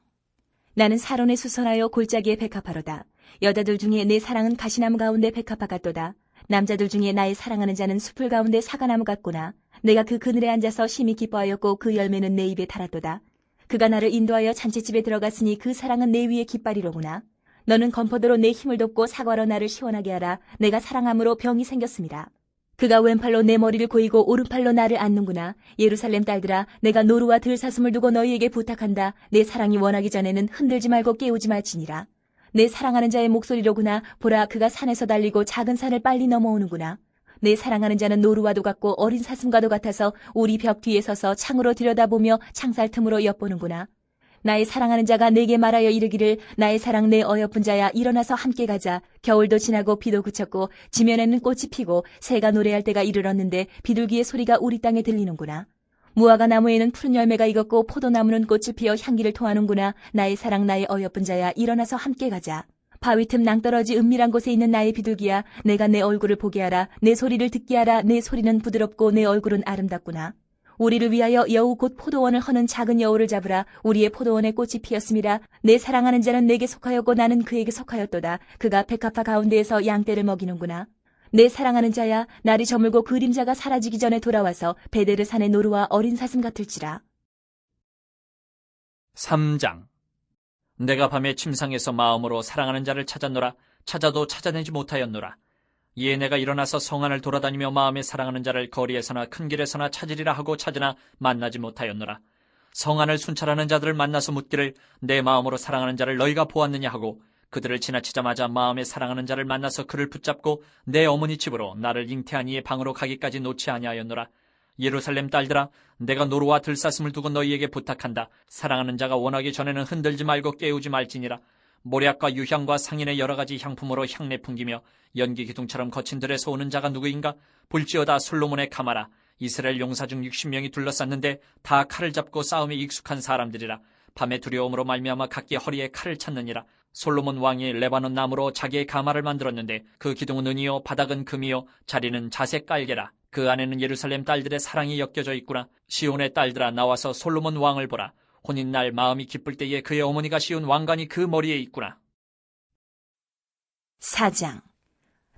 [SPEAKER 2] 나는 사론에 수선하여 골짜기에 백합화로다. 여자들 중에 내 사랑은 가시나무 가운데 백합화 같도다. 남자들 중에 나의 사랑하는 자는 숲을 가운데 사과나무 같구나. 내가 그 그늘에 앉아서 심히 기뻐하였고 그 열매는 내 입에 달았도다. 그가 나를 인도하여 잔치집에 들어갔으니 그 사랑은 내 위에 깃발이로구나. 너는 건포도로 내 힘을 돕고 사과로 나를 시원하게 하라. 내가 사랑함으로 병이 생겼습니다. 그가 왼팔로 내 머리를 고이고 오른팔로 나를 안는구나. 예루살렘 딸들아, 내가 노루와 들사슴을 두고 너희에게 부탁한다. 내 사랑이 원하기 전에는 흔들지 말고 깨우지 말지니라. 내 사랑하는 자의 목소리로구나. 보라, 그가 산에서 달리고 작은 산을 빨리 넘어오는구나. 내 사랑하는 자는 노루와도 같고 어린 사슴과도 같아서 우리 벽 뒤에 서서 창으로 들여다보며 창살 틈으로 엿보는구나. 나의 사랑하는 자가 내게 말하여 이르기를, 나의 사랑 내 어여쁜 자야, 일어나서 함께 가자. 겨울도 지나고 비도 그쳤고 지면에는 꽃이 피고 새가 노래할 때가 이르렀는데 비둘기의 소리가 우리 땅에 들리는구나. 무화과 나무에는 푸른 열매가 익었고 포도나무는 꽃을 피어 향기를 토하는구나. 나의 사랑 나의 어여쁜 자야, 일어나서 함께 가자. 바위 틈 낭떠러지 은밀한 곳에 있는 나의 비둘기야, 내가 내 얼굴을 보게 하라. 내 소리를 듣게 하라. 내 소리는 부드럽고 내 얼굴은 아름답구나. 우리를 위하여 여우 곧 포도원을 허는 작은 여우를 잡으라. 우리의 포도원에 꽃이 피었음이라. 내 사랑하는 자는 내게 속하였고 나는 그에게 속하였도다. 그가 백합화 가운데에서 양떼를 먹이는구나. 내 사랑하는 자야, 날이 저물고 그림자가 사라지기 전에 돌아와서 베데르 산의 노루와 어린 사슴 같을지라.
[SPEAKER 1] 3장. 내가 밤에 침상에서 마음으로 사랑하는 자를 찾았노라. 찾아도 찾아내지 못하였노라. 이에 내가 일어나서 성 안을 돌아다니며 마음에 사랑하는 자를 거리에서나 큰 길에서나 찾으리라 하고 찾으나 만나지 못하였노라. 성 안을 순찰하는 자들을 만나서 묻기를 내 마음으로 사랑하는 자를 너희가 보았느냐 하고 그들을 지나치자마자 마음에 사랑하는 자를 만나서 그를 붙잡고 내 어머니 집으로 나를 잉태한 이의 방으로 가기까지 놓지 아니하였노라. 예루살렘 딸들아, 내가 노루와 들사슴을 두고 너희에게 부탁한다. 사랑하는 자가 원하기 전에는 흔들지 말고 깨우지 말지니라. 모략과 유향과 상인의 여러 가지 향품으로 향내 풍기며 연기 기둥처럼 거친 들에서 오는 자가 누구인가? 볼지어다 솔로몬의 가마라. 이스라엘 용사 중 60명이 둘러쌌는데 다 칼을 잡고 싸움에 익숙한 사람들이라. 밤의 두려움으로 말미암아 각기 허리에 칼을 찾느니라. 솔로몬 왕이 레바논 나무로 자기의 가마를 만들었는데 그 기둥은 은이요 바닥은 금이요 자리는 자색 깔개라. 그 안에는 예루살렘 딸들의 사랑이 엮여져 있구나. 시온의 딸들아, 나와서 솔로몬 왕을 보라. 혼인날 마음이 기쁠 때에 그의 어머니가 씌운 왕관이 그 머리에 있구나.
[SPEAKER 2] 4장.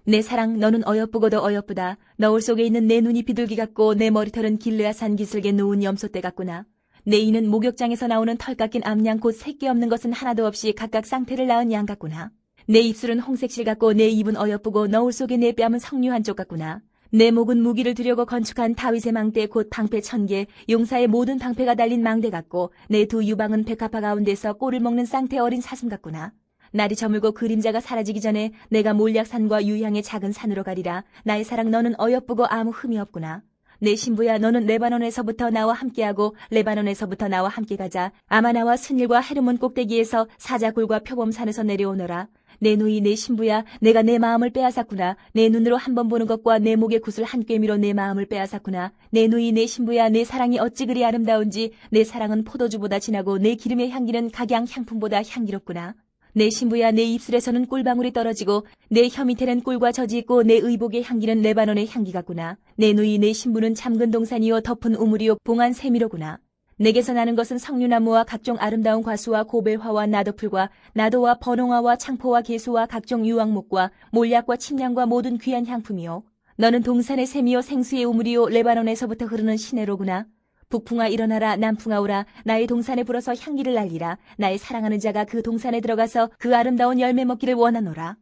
[SPEAKER 2] 내 사랑, 너는 어여쁘고도 어여쁘다. 너울 속에 있는 내 눈이 비둘기 같고 내 머리털은 길르앗산 기슭에 놓은 염소떼 같구나. 내 이는 목욕장에서 나오는 털 깎인 암양 곧 새끼 없는 것은 하나도 없이 각각 쌍태를 낳은 양 같구나. 내 입술은 홍색실 같고 내 입은 어여쁘고 너울 속에 내 뺨은 석류 한쪽 같구나. 내 목은 무기를 두려고 건축한 다윗의 망대 곧 방패 1000개, 용사의 모든 방패가 달린 망대 같고 내 두 유방은 백합화 가운데서 꼴을 먹는 쌍태 어린 사슴 같구나. 날이 저물고 그림자가 사라지기 전에 내가 몰약산과 유향의 작은 산으로 가리라. 나의 사랑, 너는 어여쁘고 아무 흠이 없구나. 내 신부야, 너는 레바논에서부터 나와 함께하고 레바논에서부터 나와 함께 가자. 아마나와 스닐과 헤르몬 꼭대기에서 사자굴과 표범산에서 내려오너라. 내 누이 내 신부야, 내가 내 마음을 빼앗았구나. 내 눈으로 한 번 보는 것과 내 목의 굿을 한 꿰미로 내 마음을 빼앗았구나. 내 누이 내 신부야, 내 사랑이 어찌 그리 아름다운지. 내 사랑은 포도주보다 진하고 내 기름의 향기는 각양 향품보다 향기롭구나. 내 신부야, 내 입술에서는 꿀방울이 떨어지고 내 혀 밑에는 꿀과 젖이 있고 내 의복의 향기는 레바논의 향기 같구나. 내 누이 내 신부는 잠근 동산이요 덮은 우물이요 봉한 세미로구나. 내게서 나는 것은 석류나무와 각종 아름다운 과수와 고벨화와 나도풀과 나도와 버농화와 창포와 개수와 각종 유황목과 몰약과 침량과 모든 귀한 향품이요. 너는 동산의 샘이요 생수의 우물이요 레바논에서부터 흐르는 시내로구나. 북풍아 일어나라, 남풍아 오라. 나의 동산에 불어서 향기를 날리라. 나의 사랑하는 자가 그 동산에 들어가서 그 아름다운 열매 먹기를 원하노라.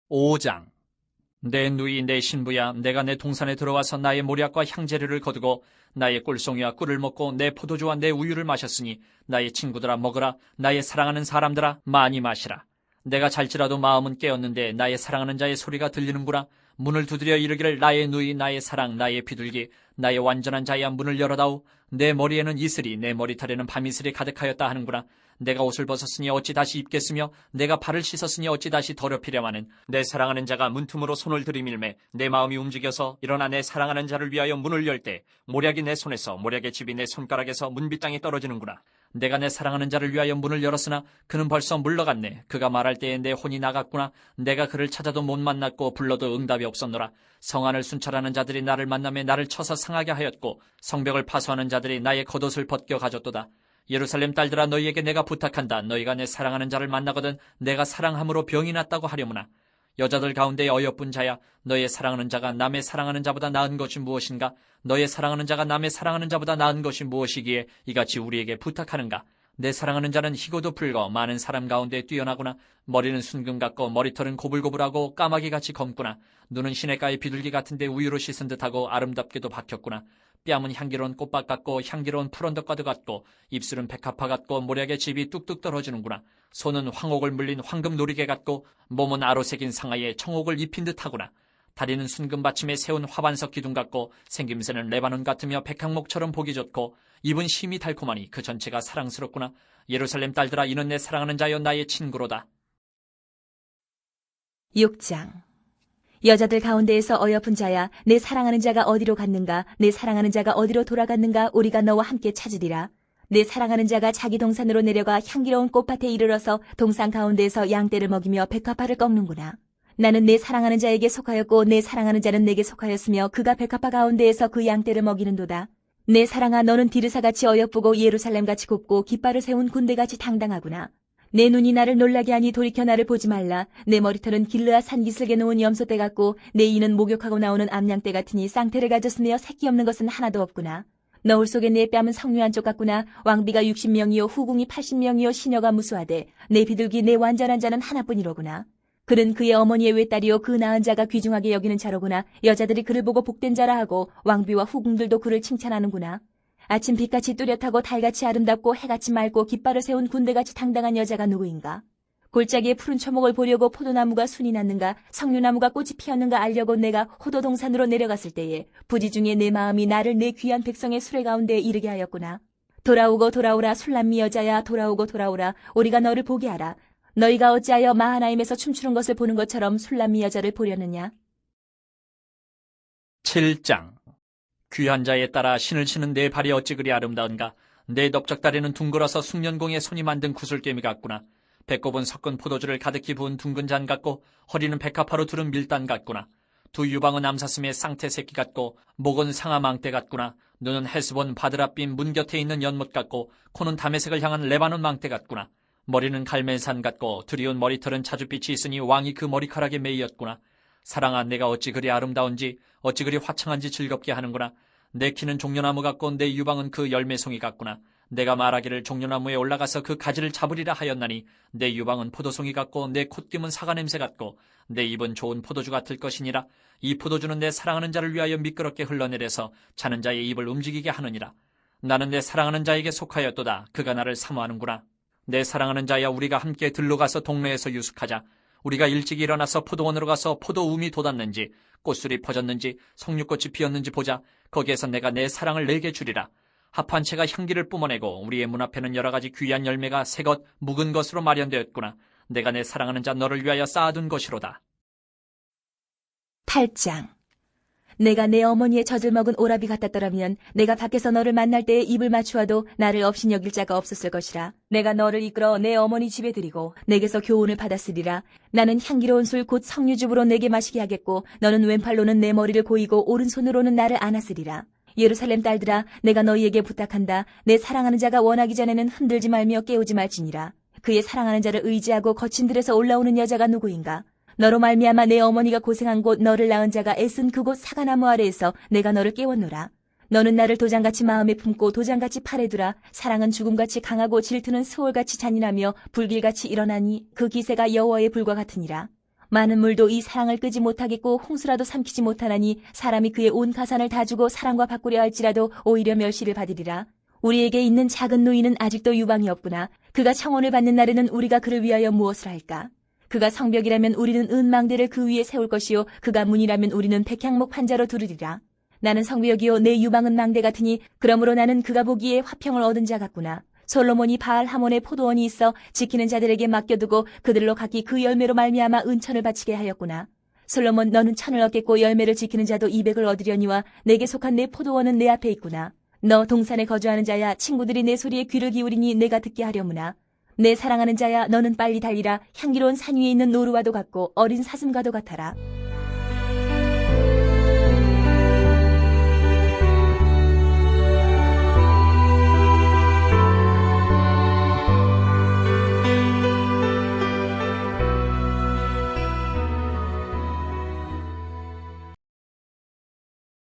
[SPEAKER 1] 5장. 내 누이 내 신부야, 내가 내 동산에 들어와서 나의 모략과 향재료를 거두고 나의 꿀송이와 꿀을 먹고 내 포도주와 내 우유를 마셨으니 나의 친구들아 먹으라. 나의 사랑하는 사람들아 많이 마시라. 내가 잘지라도 마음은 깨었는데 나의 사랑하는 자의 소리가 들리는구나. 문을 두드려 이르기를 나의 누이 나의 사랑 나의 비둘기 나의 완전한 자야 문을 열어다오. 내 머리에는 이슬이 내 머리털에는 밤이슬이 가득하였다 하는구나. 내가 옷을 벗었으니 어찌 다시 입겠으며 내가 발을 씻었으니 어찌 다시 더럽히려마는. 내 사랑하는 자가 문틈으로 손을 들이밀매 내 마음이 움직여서 일어나 내 사랑하는 자를 위하여 문을 열 때 모략이 내 손에서 모략의 집이 내 손가락에서 문빗장이 떨어지는구나. 내가 내 사랑하는 자를 위하여 문을 열었으나 그는 벌써 물러갔네. 그가 말할 때에 내 혼이 나갔구나. 내가 그를 찾아도 못 만났고 불러도 응답이 없었노라. 성안을 순찰하는 자들이 나를 만나며 나를 쳐서 상하게 하였고 성벽을 파수하는 자들이 나의 겉옷을 벗겨 가졌도다. 예루살렘 딸들아, 너희에게 내가 부탁한다. 너희가 내 사랑하는 자를 만나거든 내가 사랑함으로 병이 났다고 하려무나. 여자들 가운데 어여쁜 자야, 너의 사랑하는 자가 남의 사랑하는 자보다 나은 것이 무엇인가? 너의 사랑하는 자가 남의 사랑하는 자보다 나은 것이 무엇이기에 이같이 우리에게 부탁하는가? 내 사랑하는 자는 희고도 붉어 많은 사람 가운데 뛰어나구나. 머리는 순금 같고 머리털은 고불고불하고 까마귀같이 검구나. 눈은 시냇가의 비둘기 같은데 우유로 씻은 듯하고 아름답게도 박혔구나. 뺨은 향기로운 꽃밭 같고 향기로운 푸른덕과도 같고 입술은 백합화 같고 모략의 즙이 뚝뚝 떨어지는구나. 손은 황옥을 물린 황금 놀이개 같고 몸은 아로새긴 상아에 청옥을 입힌 듯하구나. 다리는 순금 받침에 세운 화반석 기둥 같고 생김새는 레바논 같으며 백향목처럼 보기 좋고 입은 심이 달콤하니 그 전체가 사랑스럽구나. 예루살렘 딸들아, 이는 내 사랑하는 자여 나의 친구로다.
[SPEAKER 2] 6장. 여자들 가운데에서 어여쁜 자야, 내 사랑하는 자가 어디로 갔는가? 내 사랑하는 자가 어디로 돌아갔는가? 우리가 너와 함께 찾으리라. 내 사랑하는 자가 자기 동산으로 내려가 향기로운 꽃밭에 이르러서 동산 가운데에서 양떼를 먹이며 백합화를 꺾는구나. 나는 내 사랑하는 자에게 속하였고 내 사랑하는 자는 내게 속하였으며 그가 백합화 가운데에서 그 양떼를 먹이는도다. 내 사랑아, 너는 디르사같이 어여쁘고 예루살렘같이 곱고 깃발을 세운 군대같이 당당하구나. 내 눈이 나를 놀라게 하니 돌이켜 나를 보지 말라. 내 머리털은 길르앗 산기슭에 놓은 염소떼 같고 내 이는 목욕하고 나오는 암양떼 같으니 쌍태를 가졌으며 새끼 없는 것은 하나도 없구나. 너울 속에 내 뺨은 석류한 쪽 같구나. 왕비가 60명이요 후궁이 80명이요 시녀가 무수하되 내 비둘기 내 완전한 자는 하나뿐이로구나. 그는 그의 어머니의 외딸이요 그 낳은 자가 귀중하게 여기는 자로구나. 여자들이 그를 보고 복된 자라 하고 왕비와 후궁들도 그를 칭찬하는구나. 아침 빛같이 뚜렷하고 달같이 아름답고 해같이 맑고 깃발을 세운 군대같이 당당한 여자가 누구인가? 골짜기에 푸른 초목을 보려고 포도나무가 순이 났는가 석류나무가 꽃이 피었는가 알려고 내가 호도동산으로 내려갔을 때에 부지 중에 내 마음이 나를 내 귀한 백성의 수레 가운데 이르게 하였구나. 돌아오고 돌아오라 술람미 여자야 돌아오고 돌아오라 우리가 너를 보게 하라. 너희가 어찌하여 마하나임에서 춤추는 것을 보는 것처럼 술람미 여자를 보려느냐.
[SPEAKER 1] 7장. 귀한 자에 따라 신을 치는 내 발이 어찌 그리 아름다운가. 내 넓적다리는 둥글어서 숙련공의 손이 만든 구슬개미 같구나. 배꼽은 섞은 포도주를 가득히 부은 둥근 잔 같고 허리는 백합화로 두른 밀단 같구나. 두 유방은 암사슴의 쌍태 새끼 같고 목은 상아망대 같구나. 눈은 헤스본 바드라빛 문 곁에 있는 연못 같고 코는 담에색을 향한 레바논 망대 같구나. 머리는 갈멜산 같고 두리운 머리털은 자줏빛이 있으니 왕이 그 머리카락에 매이었구나. 사랑아 내가 어찌 그리 아름다운지 어찌 그리 화창한지 즐겁게 하는구나. 내 키는 종려나무 같고 내 유방은 그 열매송이 같구나. 내가 말하기를 종려나무에 올라가서 그 가지를 잡으리라 하였나니 내 유방은 포도송이 같고 내 콧김은 사과 냄새 같고 내 입은 좋은 포도주 같을 것이니라. 이 포도주는 내 사랑하는 자를 위하여 미끄럽게 흘러내려서 자는 자의 입을 움직이게 하느니라. 나는 내 사랑하는 자에게 속하였도다. 그가 나를 사모하는구나. 내 사랑하는 자야 우리가 함께 들로 가서 동네에서 유숙하자. 우리가 일찍 일어나서 포도원으로 가서 포도움이 돋았는지 꽃술이 퍼졌는지 석류꽃이 피었는지 보자. 거기에서 내가 내 사랑을 내게 주리라. 합한 채가 향기를 뿜어내고 우리의 문 앞에는 여러 가지 귀한 열매가 새것 묵은 것으로 마련되었구나. 내가 내 사랑하는 자 너를 위하여 쌓아둔 것이로다.
[SPEAKER 2] 8장. 내가 내 어머니의 젖을 먹은 오라비 같았더라면 내가 밖에서 너를 만날 때에 입을 맞추어도 나를 없인 여길 자가 없었을 것이라. 내가 너를 이끌어 내 어머니 집에 들이고 내게서 교훈을 받았으리라. 나는 향기로운 술 곧 석류즙으로 내게 마시게 하겠고 너는 왼팔로는 내 머리를 고이고 오른손으로는 나를 안았으리라. 예루살렘 딸들아 내가 너희에게 부탁한다. 내 사랑하는 자가 원하기 전에는 흔들지 말며 깨우지 말지니라. 그의 사랑하는 자를 의지하고 거친 들에서 올라오는 여자가 누구인가? 너로 말미암아 내 어머니가 고생한 곳 너를 낳은 자가 애쓴 그곳 사과나무 아래에서 내가 너를 깨웠노라. 너는 나를 도장같이 마음에 품고 도장같이 팔에 두라. 사랑은 죽음같이 강하고 질투는 스올같이 잔인하며 불길같이 일어나니 그 기세가 여호와의 불과 같으니라. 많은 물도 이 사랑을 끄지 못하겠고 홍수라도 삼키지 못하나니 사람이 그의 온 가산을 다 주고 사랑과 바꾸려 할지라도 오히려 멸시를 받으리라. 우리에게 있는 작은 누이는 아직도 유방이 없구나. 그가 청혼을 받는 날에는 우리가 그를 위하여 무엇을 할까? 그가 성벽이라면 우리는 은망대를 그 위에 세울 것이요 그가 문이라면 우리는 백향목 판자로 두르리라. 나는 성벽이요 내 유방은 망대 같으니 그러므로 나는 그가 보기에 화평을 얻은 자 같구나. 솔로몬이 바알 하몬의 포도원이 있어 지키는 자들에게 맡겨두고 그들로 각기 그 열매로 말미암아 은천을 바치게 하였구나. 솔로몬 너는 천을 얻겠고 열매를 지키는 자도 200을 얻으려니와 내게 속한 내 포도원은 내 앞에 있구나. 너 동산에 거주하는 자야 친구들이 내 소리에 귀를 기울이니 내가 듣게 하려무나. 내 사랑하는 자야 너는 빨리 달리라. 향기로운 산 위에 있는 노루와도 같고 어린 사슴과도 같아라.